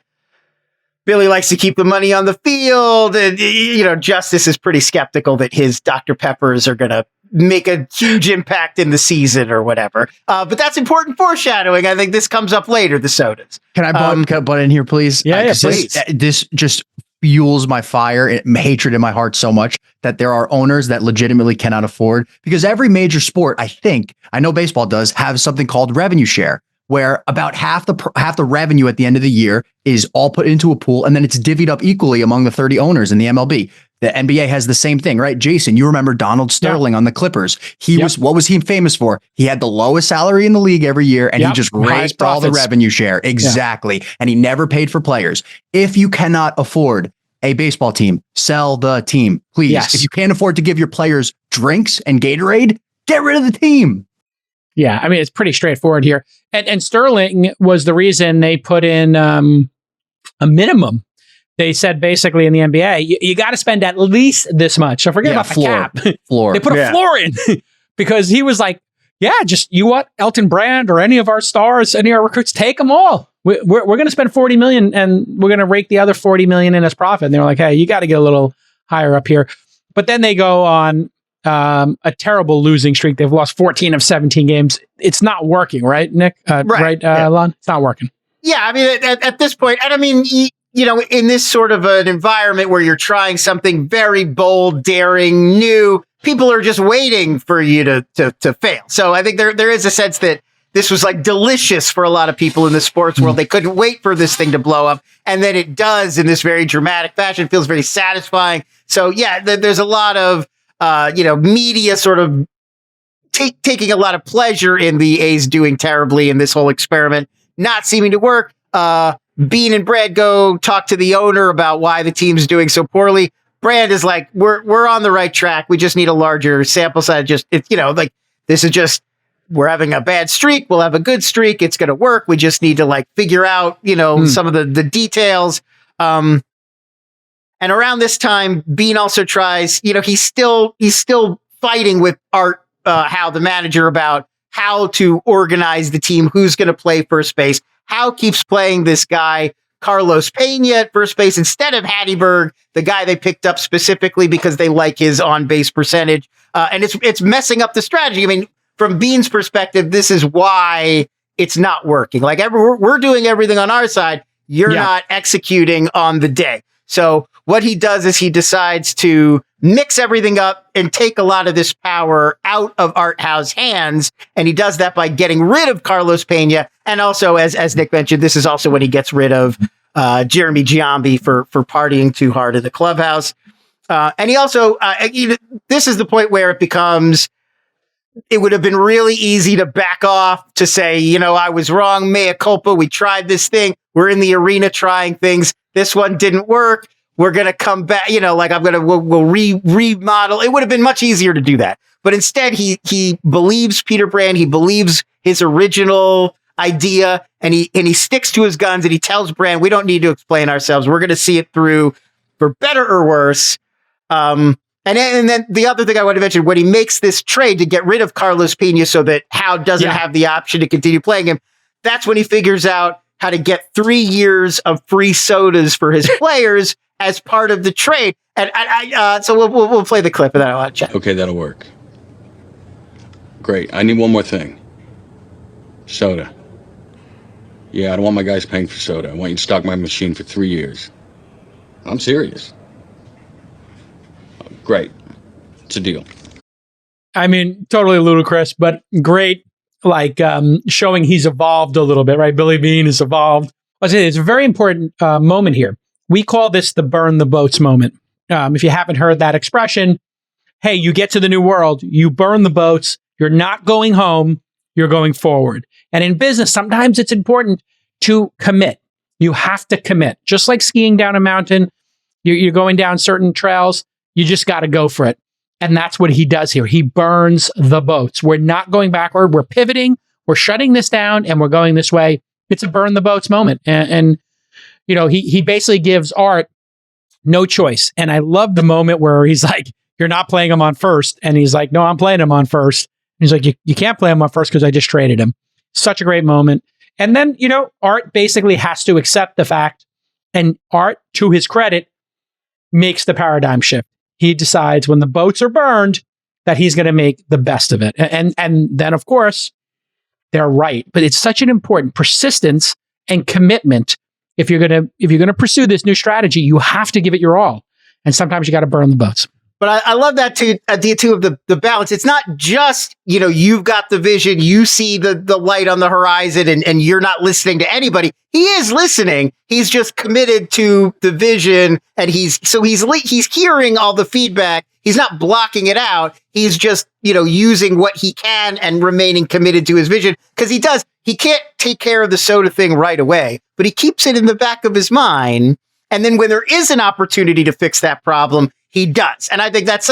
Billy likes to keep the money on the field. And, Justice is pretty skeptical that his Dr. Peppers are going to make a huge impact in the season or whatever. But that's important foreshadowing. I think this comes up later, the sodas. Can I butt in here, please? Yeah, please. This just fuels my hatred in my heart so much that there are owners that legitimately cannot afford, because every major sport, I know baseball does, have something called revenue share, where about half the revenue at the end of the year is all put into a pool, and then it's divvied up equally among the 30 owners in the MLB. The NBA has the same thing, right? Jason, you remember Donald Sterling on the Clippers. What was he famous for? He had the lowest salary in the league every year, and he just raised all the revenue share. Exactly. Yeah. And he never paid for players. If you cannot afford a baseball team, sell the team, please. Yes. If you can't afford to give your players drinks and Gatorade, get rid of the team. Yeah, I mean, it's pretty straightforward here. And Sterling was the reason they put in a minimum. They said basically in the NBA, you got to spend at least this much. So forget about the cap. Floor. They put a floor in because he was like, just you want Elton Brand or any of our stars, any of our recruits, take them all. We're going to spend $40 million and we're going to rake the other $40 million in as profit. And they're like, hey, you got to get a little higher up here. But then they go on a terrible losing streak. They've lost 14 of 17 games. It's not working, right, Nick? Lon? It's not working. Yeah, I mean, at this point, and I mean, in this sort of an environment where you're trying something very bold, daring, new, people are just waiting for you to fail. So I think there is a sense that this was like delicious for a lot of people in the sports world. They couldn't wait for this thing to blow up. And then it does in this very dramatic fashion. It feels very satisfying. So yeah, there's a lot of, media sort of taking a lot of pleasure in the A's doing terribly in this whole experiment, not seeming to work. Bean and Brad go talk to the owner about why the team's doing so poorly. Brand is like, we're on the right track. We just need a larger sample size. This is just, we're having a bad streak. We'll have a good streak. It's going to work. We just need to figure out, some of the details. And around this time, Bean also tries, he's still fighting with Art Howe, the manager, about how to organize the team, who's going to play first base. Howe keeps playing this guy, Carlos Pena, at first base instead of Hatteberg, the guy they picked up specifically because they like his on-base percentage. And it's messing up the strategy. I mean, from Bean's perspective, this is why it's not working. We're doing everything on our side. You're not executing on the day. So what he does is he decides to mix everything up and take a lot of this power out of Art Howe's hands. And he does that by getting rid of Carlos Pena. And also, as Nick mentioned, this is also when he gets rid of Jeremy Giambi for partying too hard in the clubhouse. And he also, this is the point where it would have been really easy to back off, to say, I was wrong, mea culpa. We tried this thing. We're in the arena trying things. This one didn't work. We're going to come back, we'll remodel. It would have been much easier to do that. But instead, he believes Peter Brand. He believes his original idea, and he sticks to his guns, and he tells Brand, we don't need to explain ourselves. We're going to see it through for better or worse. And then the other thing I want to mention, when he makes this trade to get rid of Carlos Pena so that Howe doesn't have the option to continue playing him, that's when he figures out how to get 3 years of free sodas for his players as part of the trade. And so we'll play the clip, and then I want to chat. Okay, that'll work. Great. I need one more thing. Soda. Yeah, I don't want my guys paying for soda. I want you to stock my machine for 3 years. I'm serious. Great. It's a deal. I mean, totally ludicrous, but great, like showing he's evolved a little bit, right? Billy Bean has evolved. It's a very important moment here. We call this the burn the boats moment. If you haven't heard that expression, hey, you get to the new world, you burn the boats, you're not going home, you're going forward. And in business, sometimes it's important to commit. You have to commit. Just like skiing down a mountain, you're going down certain trails, you just got to go for it. And that's what he does here. He burns the boats. We're not going backward. We're pivoting. We're shutting this down and we're going this way. It's a burn the boats moment. And you know, he basically gives Art no choice. And I love the moment where he's like, you're not playing him on first. And he's like, no, I'm playing him on first. And he's like, you can't play him on first because I just traded him. Such a great moment. And then, you know, Art basically has to accept the fact, and Art, to his credit, makes the paradigm shift. He decides when the boats are burned that he's going to make the best of it. And then, of course, they're right. But it's such an important persistence and commitment. If you're going to pursue this new strategy, you have to give it your all. And sometimes you got to burn the boats. But I love that too, idea too of the balance. It's not just, you know, you've got the vision, you see the light on the horizon and you're not listening to anybody. He is listening. He's just committed to the vision and he's hearing all the feedback. He's not blocking it out. He's just, you know, using what he can and remaining committed to his vision because he can't take care of the soda thing right away, but he keeps it in the back of his mind. And then when there is an opportunity to fix that problem, he does. And I think that's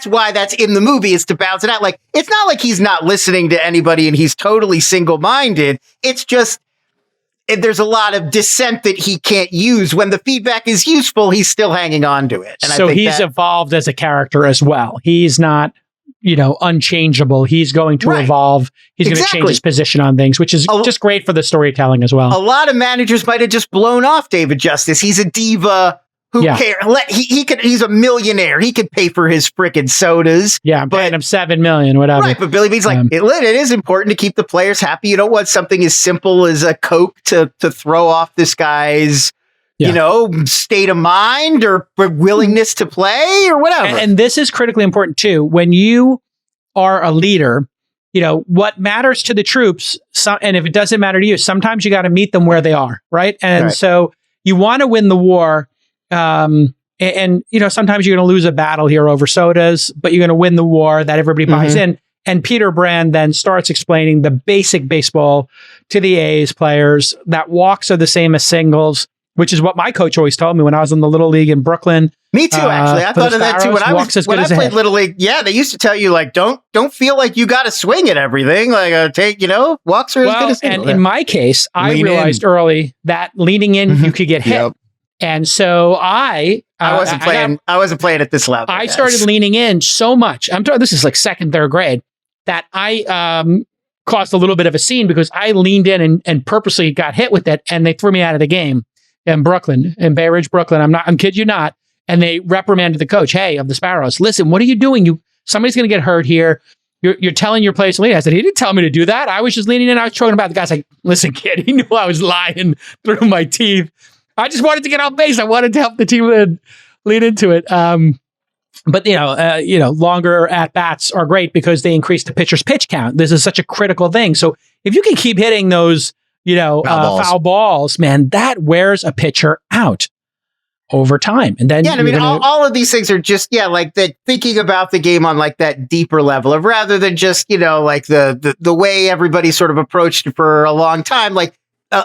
why that's in the movie, is to balance it out. Like, it's not like he's not listening to anybody and he's totally single-minded. It's just, there's a lot of dissent that he can't use. When the feedback is useful, he's still hanging on to it. And so he's evolved as a character as well. He's not, you know, unchangeable. He's going to evolve. He's going to change his position on things, which is just great for the storytelling as well. A lot of managers might have just blown off David Justice. He's a diva. Who cares? He's a millionaire. He could pay for his frickin' sodas. Yeah, I'm paying him $7 million, whatever. Right, but Billy Bean's like, it is important to keep the players happy. You don't want something as simple as a Coke to throw off this guy's, you know, state of mind or willingness to play or whatever. And this is critically important too. When you are a leader, you know, what matters to the troops, and if it doesn't matter to you, sometimes you got to meet them where they are, right? And so you want to win the war. And you know, sometimes you're going to lose a battle here over sodas, but you're going to win the war that everybody buys in. And Peter Brand then starts explaining the basic baseball to the A's players, that walks are the same as singles, which is what my coach always told me when I was in the Little League in Brooklyn. Me too, actually. I thought of that too when I played Little League. Yeah, they used to tell you, like, don't feel like you got to swing at everything. Like, walks are as good as singles. And in my case, I realized early that leaning in, you could get hit. And so I wasn't playing at this level. I started leaning in so much. I'm talking, this is like second, third grade, that I caused a little bit of a scene because I leaned in and purposely got hit with it, and they threw me out of the game in Brooklyn, in Bay Ridge, Brooklyn. I'm kid you not. And they reprimanded the coach, hey, of the Sparrows, listen, what are you doing? Somebody's going to get hurt here. You're telling your players to lean. I said, he didn't tell me to do that. I was just leaning in. I was talking about the guy's like, listen, kid, he knew I was lying through my teeth. I just wanted to get on base. I wanted to help the team lead into it. But longer at bats are great because they increase the pitcher's pitch count. This is such a critical thing. So if you can keep hitting those, foul balls, man, that wears a pitcher out over time. And then all of these things are just like that. Thinking about the game on like that deeper level of rather than just like the way everybody sort of approached it for a long time, like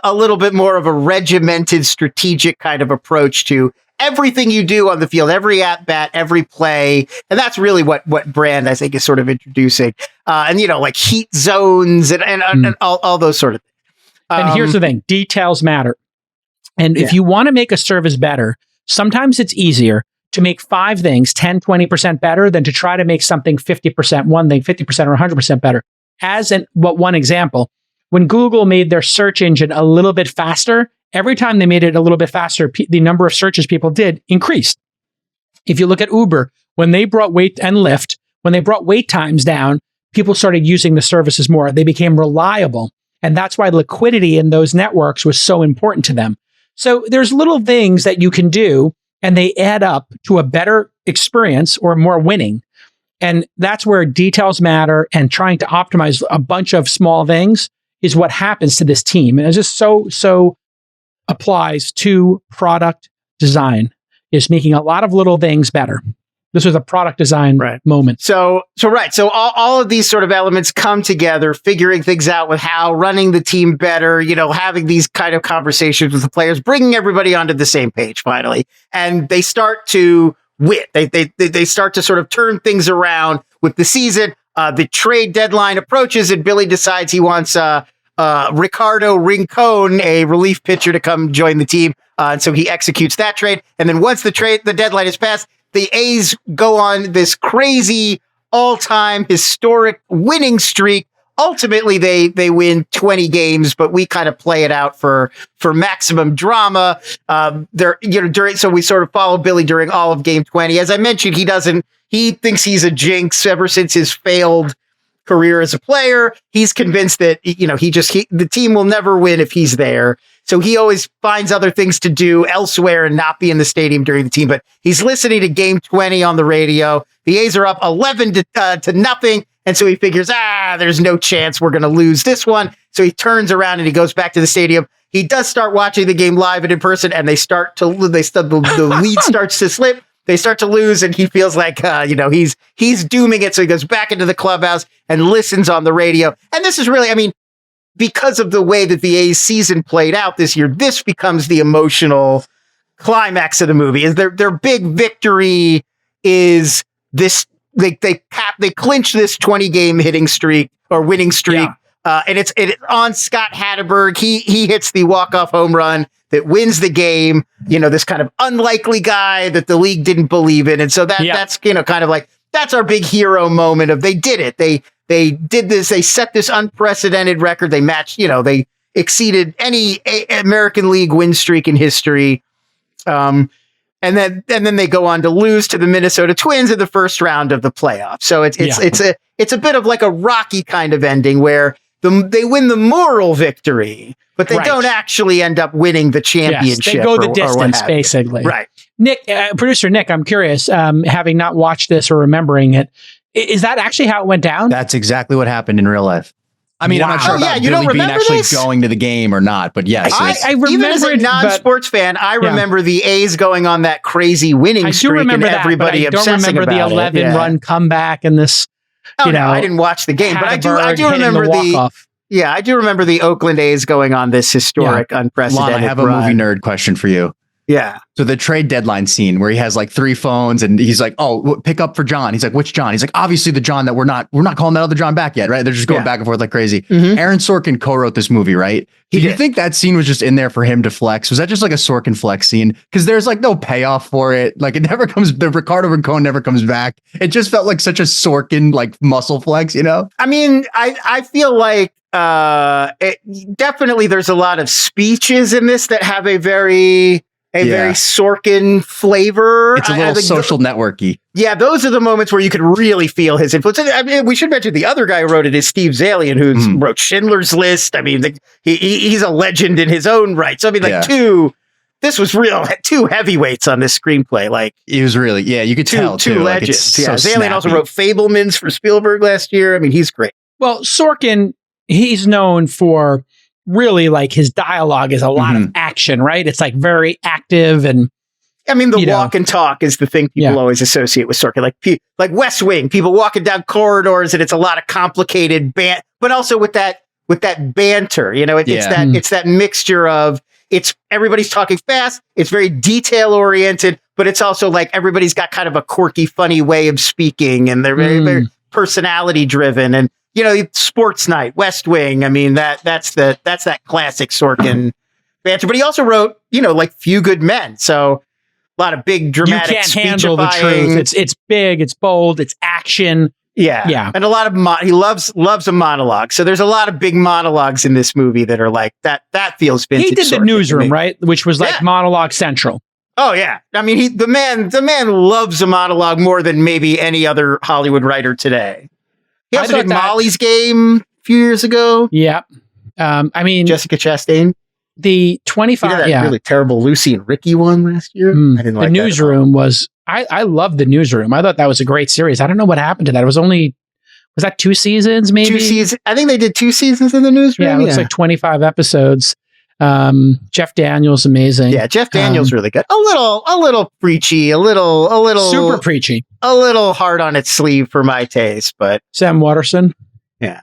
a little bit more of a regimented, strategic kind of approach to everything you do on the field, every at bat, every play. And that's really what Brand, I think, is sort of introducing. Like heat zones and all those sort of things. And here's the thing, details matter. And if you want to make a service better, sometimes it's easier to make 5 things 10, 20% better than to try to make something 50%, one thing 50% or 100% better. One example, when Google made their search engine a little bit faster, every time they made it a little bit faster, the number of searches people did increased. If you look at Uber, when they brought wait and Lyft, when they brought wait times down, people started using the services more. They became reliable. And that's why liquidity in those networks was so important to them. So there's little things that you can do, and they add up to a better experience or more winning. And that's where details matter, and trying to optimize a bunch of small things is what happens to this team. And it's just so applies to product design, is making a lot of little things better. This was a product design moment. So all of these sort of elements come together, figuring things out with how running the team better, having these kind of conversations with the players, bringing everybody onto the same page finally. And they start to win. They start to sort of turn things around with the season. The trade deadline approaches, and Billy decides he wants Ricardo Rincon, a relief pitcher, to come join the team. And so he executes that trade. And then once the deadline is passed, the A's go on this crazy all-time historic winning streak. Ultimately, they win 20 games, but we kind of play it out for maximum drama. So we sort of follow Billy during all of Game 20. As I mentioned, he thinks he's a jinx ever since his failed career as a player. He's convinced that the team will never win if he's there. So he always finds other things to do elsewhere and not be in the stadium during the team. But he's listening to Game 20 on the radio. The A's are up 11 to nothing. And so he figures, there's no chance we're going to lose this one. So he turns around and he goes back to the stadium. He does start watching the game live and in person, and the lead starts to slip. They start to lose, and he feels like, he's dooming it. So he goes back into the clubhouse and listens on the radio. And this is really, because of the way that the A's season played out this year, this becomes the emotional climax of the movie. Is their big victory is this. They clinch this 20-game hitting streak or winning streak. Yeah. And it's on Scott Hatteberg. He hits the walk-off home run that wins the game. This kind of unlikely guy that the league didn't believe in. And so that's kind of like, that's our big hero moment of they did it. They did this. They set this unprecedented record. They matched, they exceeded any American League win streak in history. And then they go on to lose to the Minnesota Twins in the first round of the playoffs. So it's a bit of like a Rocky kind of ending where they win the moral victory, but they don't actually end up winning the championship. Yes, they go the distance, basically. Right. Nick, producer Nick, I'm curious, having not watched this or remembering it, is that actually how it went down? That's exactly what happened in real life. I'm not sure about Billy Bean actually going to the game or not, but yes. I remember, even as a non-sports fan, I remember the A's going on that crazy winning streak and everybody obsessing about it. I don't remember the 11-run comeback and this. I didn't watch the game, but I do remember I do remember the Oakland A's going on this historic, unprecedented Lon, I have a movie nerd question for you. Yeah. So the trade deadline scene where he has like 3 phones and he's like, "Oh, pick up for John." He's like, "Which John?" He's like, "Obviously the John that we're not calling that other John back yet, right?" They're just going back and forth like crazy. Mm-hmm. Aaron Sorkin co-wrote this movie, right? Do you think that scene was just in there for him to flex? Was that just like a Sorkin flex scene? Because there's like no payoff for it. Like it never comes. The Ricardo Rincon never comes back. It just felt like such a Sorkin like muscle flex, I feel like definitely there's a lot of speeches in this that have a very Sorkin flavor. It's a little social networky. Yeah, those are the moments where you could really feel his influence. We should mention the other guy who wrote it is Steve Zalian, who wrote Schindler's List. He's a legend in his own right. So this was real. 2 heavyweights on this screenplay. Like it was really, you could tell two legends. Zalian also wrote Fabelmans for Spielberg last year. He's great. Well, Sorkin, he's known for really like his dialogue is a lot of action, right? It's like very active and walk and talk is the thing people always associate with Sorkin. Like West Wing, people walking down corridors and it's a lot of complicated but also with that banter, it's that mixture of everybody's talking fast. It's very detail oriented, but it's also like everybody's got kind of a quirky, funny way of speaking and they're very, very personality driven and, Sports Night, West Wing. That's that classic Sorkin banter. But he also wrote, like Few Good Men. So a lot of big dramatic. You can't handle the truth. It's big. It's bold. It's action. Yeah. And a lot of he loves a monologue. So there's a lot of big monologues in this movie that are like that. That feels vintage. He did the Newsroom, right? Which was like monologue central. Oh yeah. The man loves a monologue more than maybe any other Hollywood writer today. He also had Molly's Game a few years ago. Yeah. I mean, Jessica Chastain. The 25. He did that really terrible Lucy and Ricky one last year. I didn't like the Newsroom was. I loved the Newsroom. I thought that was a great series. I don't know what happened to that. It was only. Was that 2 seasons? Maybe 2 seasons. I think they did 2 seasons in the Newsroom. Yeah, it looks like 25 episodes. Jeff Daniels, amazing. Yeah, Jeff Daniels really good. A little preachy, a little super preachy, a little hard on its sleeve for my taste. But Sam Waterston, yeah,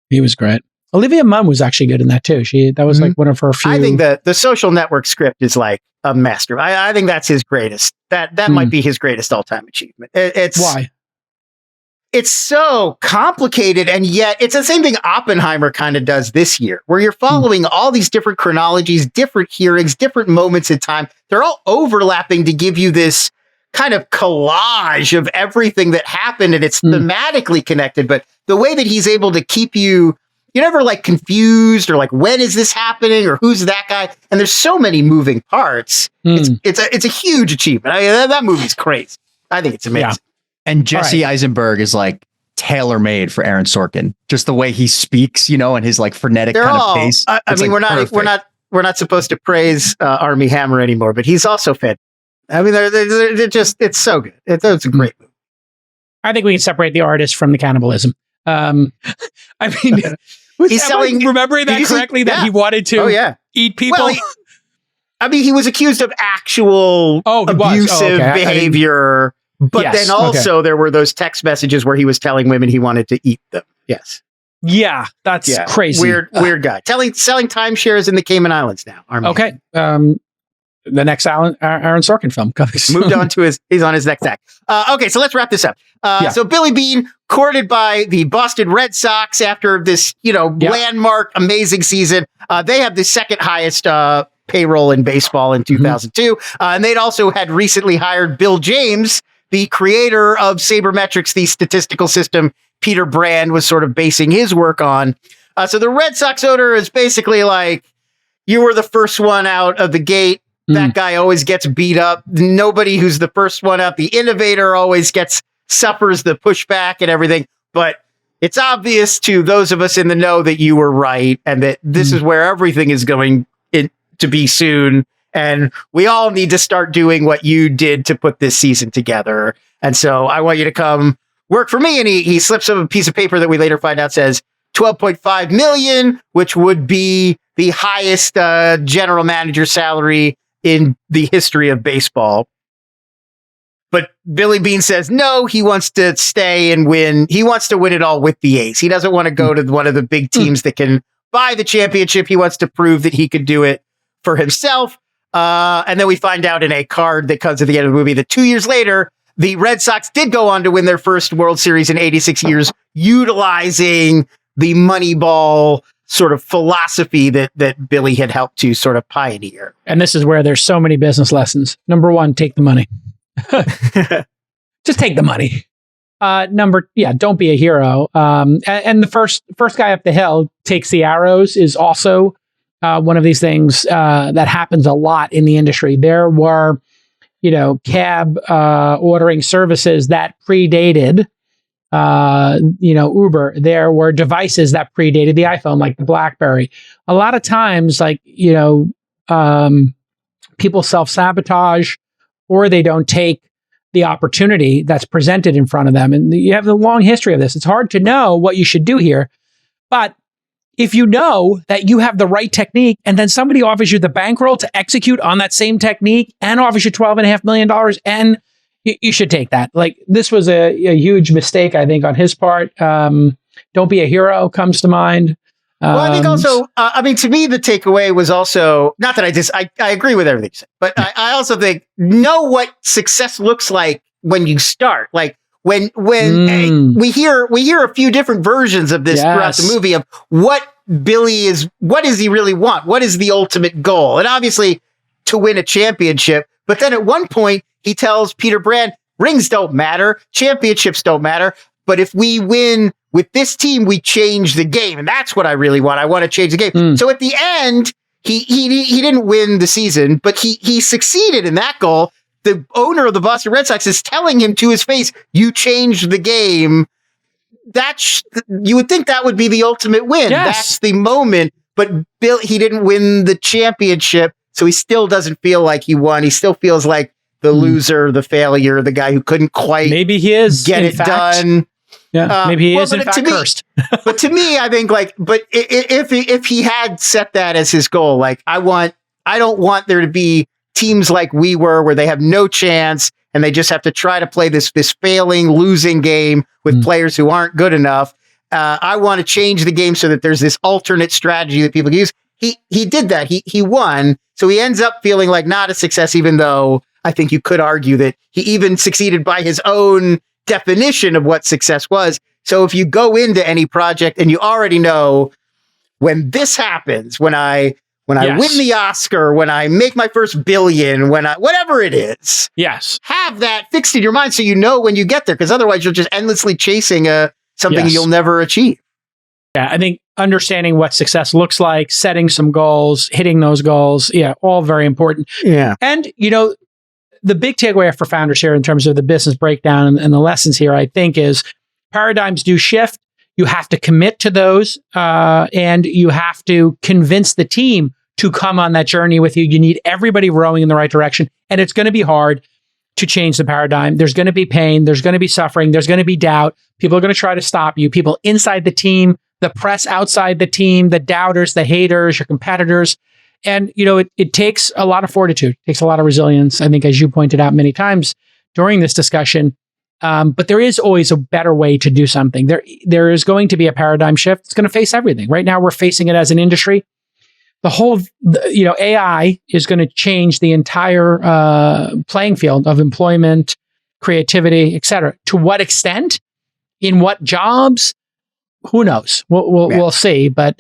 he was great. Olivia Munn was actually good in that too. That was like one of her few. I think the Social Network script is like a master. I think that's his greatest. That might be his greatest all time achievement. It's why. It's so complicated, and yet it's the same thing Oppenheimer kind of does this year, where you're following all these different chronologies, different hearings, different moments in time. They're all overlapping to give you this kind of collage of everything that happened, and it's thematically connected. But the way that he's able to keep you're never like confused or like, when is this happening or who's that guy? And there's so many moving parts. It's a huge achievement. I mean, that movie's crazy. I think it's amazing. Yeah. And Jesse Eisenberg is like tailor-made for Aaron Sorkin. Just the way he speaks, and his like frenetic of pace. I mean, like we're not supposed to praise Armie Hammer anymore, but he's also fit. I mean, they're just, it's so good. It's a great movie. I think we can separate the artist from the cannibalism. I mean, he's selling. Remembering that correctly, that he wanted to eat people. Well, he was accused of actual abusive behavior. But then also there were those text messages where he was telling women he wanted to eat them. Yes. Yeah, that's crazy. Weird guy. Selling timeshares in the Cayman Islands now. Okay. The next Aaron Sorkin film coming soon. Moved on to he's on his next act. Okay, so let's wrap this up. So Billy Beane, courted by the Boston Red Sox after this, landmark, amazing season. They have the second highest payroll in baseball in 2002. And they'd also had recently hired Bill James, the creator of sabermetrics, the statistical system Peter Brand was sort of basing his work on. So the Red Sox owner is basically like, you were the first one out of the gate. That guy always gets beat up. Nobody who's the first one out, the innovator always suffers the pushback and everything. But it's obvious to those of us in the know that you were right and that this is where everything is going to be soon. And we all need to start doing what you did to put this season together. And so I want you to come work for me. And he slips him a piece of paper that we later find out says $12.5 million, which would be the highest general manager salary in the history of baseball. But Billy Beane says, no, he wants to stay and win. He wants to win it all with the A's. He doesn't want to go to one of the big teams that can buy the championship. He wants to prove that he could do it for himself. And then we find out in a card that comes at the end of the movie that 2 years later, the Red Sox did go on to win their first World Series in 86 years, utilizing the Moneyball sort of philosophy that Billy had helped to sort of pioneer. And this is where there's so many business lessons. Number one, take the money. Just take the money. Don't be a hero. And the first guy up the hill takes the arrows is also one of these things that happens a lot in the industry. There were, cab ordering services that predated, Uber. There were devices that predated the iPhone, like the BlackBerry. A lot of times, people self-sabotage or they don't take the opportunity that's presented in front of them. And you have the long history of this. It's hard to know what you should do here. But if you know that you have the right technique and then somebody offers you the bankroll to execute on that same technique and offers you $12.5 million, and you should take that. Like, this was a huge mistake, I think, on his part. Don't be a hero comes to mind. Well, I think also, to me, the takeaway was also, not that I agree with everything you said, but I also think know what success looks like when you start. Like, when we hear a few different versions of this throughout the movie of what does he really want? What is the ultimate goal? And obviously to win a championship. But then at one point he tells Peter Brand, rings don't matter, championships don't matter. But if we win with this team, we change the game. And that's what I really want. I want to change the game. So at the end, he didn't win the season, but he succeeded in that goal. The owner of the Boston Red Sox is telling him to his face, you changed the game. you would think that would be the ultimate win. Yes. That's the moment. But Bill, he didn't win the championship, so he still doesn't feel like he won. He still feels like the loser, the failure, the guy who couldn't quite maybe he is get it done. Yeah, maybe he is in fact cursed. But to me, I think if he had set that as his goal, like I don't want there to be teams like we were where they have no chance and they just have to try to play this failing, losing game with players who aren't good enough. I want to change the game so that there's this alternate strategy that people use. He did that. He won. So he ends up feeling like not a success, even though I think you could argue that he even succeeded by his own definition of what success was. So if you go into any project and you already know when this happens, when I win the Oscar, when I make my first billion, whatever it is, have that fixed in your mind so you know when you get there, because otherwise you're just endlessly chasing something you'll never achieve. Yeah, I think understanding what success looks like, setting some goals, hitting those goals, all very important. Yeah. And, the big takeaway for founders here in terms of the business breakdown and the lessons here, I think, is paradigms do shift. You have to commit to those, and you have to convince the team to come on that journey with you. You need everybody rowing in the right direction, and it's going to be hard to change the paradigm. There's going to be pain. There's going to be suffering. There's going to be doubt. People are going to try to stop you. People inside the team, the press outside the team, the doubters, the haters, your competitors. And, it takes a lot of fortitude, it takes a lot of resilience, I think, as you pointed out many times during this discussion. But there is always a better way to do something. There is going to be a paradigm shift. It's going to face everything. Right now, we're facing it as an industry. The whole, AI is going to change the entire playing field of employment, creativity, et cetera. To what extent? In what jobs? Who knows? We'll see. But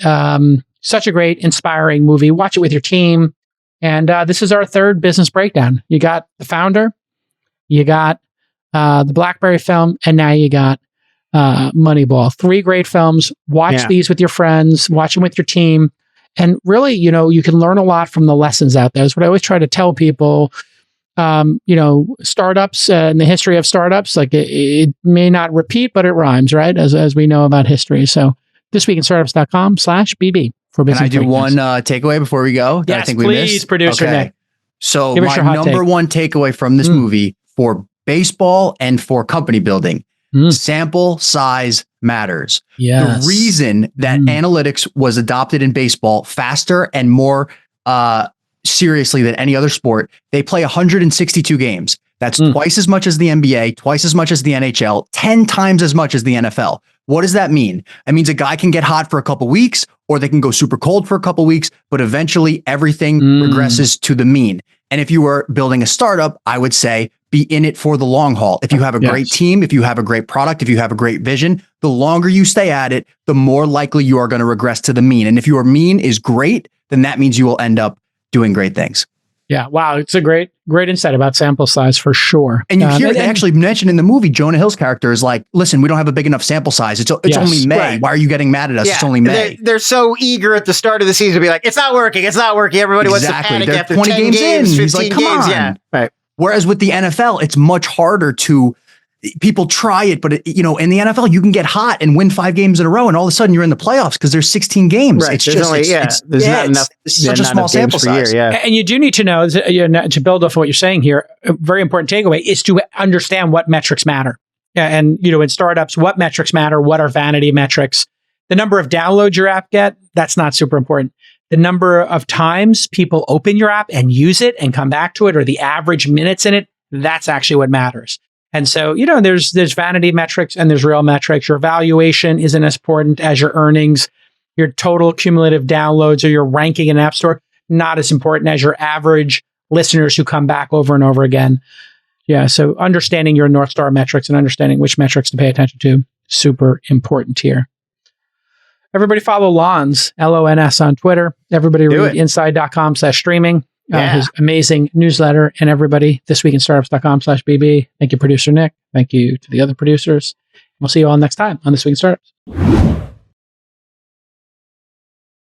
such a great, inspiring movie. Watch it with your team. And this is our third business breakdown. You got The Founder, you got the BlackBerry film, and now you got Moneyball. 3 great films. Watch these with your friends. Watch them with your team. And really, you can learn a lot from the lessons out there. That's what I always try to tell people. Startups and the history of startups, like it may not repeat, but it rhymes, right? As we know about history. So thisweekinstartups.com/BB. Can I do one takeaway before we go? Yes, I think please, missed? Producer Nick. So my number one takeaway from this movie for baseball and for company building, sample size matters. Yes. The reason that analytics was adopted in baseball faster and more seriously than any other sport, they play 162 games. That's twice as much as the NBA, twice as much as the NHL, 10 times as much as the NFL. What does that mean? It means a guy can get hot for a couple weeks, or they can go super cold for a couple weeks, but eventually everything regresses to the mean. And if you were building a startup, I would say be in it for the long haul. If you have a great team, if you have a great product, if you have a great vision, the longer you stay at it, the more likely you are going to regress to the mean. And if your mean is great, then that means you will end up doing great things. Yeah. Wow. It's a great insight about sample size for sure. And you hear they actually mentioned in the movie, Jonah Hill's character is like, listen, we don't have a big enough sample size. It's only May. Right. Why are you getting mad at us? It's only May. They're so eager at the start of the season to be like, it's not working. It's not working. Everybody wants to panic after 20 10 games in. 15 He's like, come games. on. Yeah. Right. Whereas with the NFL, it's much harder to, people try it, but in the NFL, you can get hot and win 5 games in a row, and all of a sudden you're in the playoffs because there's 16 games. Right. It's there's not enough. It's such a small sample size. And you do need to know, to build off of what you're saying here, a very important takeaway is to understand what metrics matter. And, in startups, what metrics matter? What are vanity metrics? The number of downloads your app get, that's not super important. The number of times people open your app and use it and come back to it, or the average minutes in it, that's actually what matters. And so, there's vanity metrics and there's real metrics. Your valuation isn't as important as your earnings. Your total cumulative downloads or your ranking in App Store, not as important as your average listeners who come back over and over again. Yeah. So understanding your North Star metrics and understanding which metrics to pay attention to, super important here. Everybody follow Lon's, LONS on Twitter. Everybody read inside.com/streaming. His amazing newsletter, and everybody, thisweekinstartups.com/BB. Thank you, producer Nick. Thank you to the other producers. We'll see you all next time on This Week in Startups.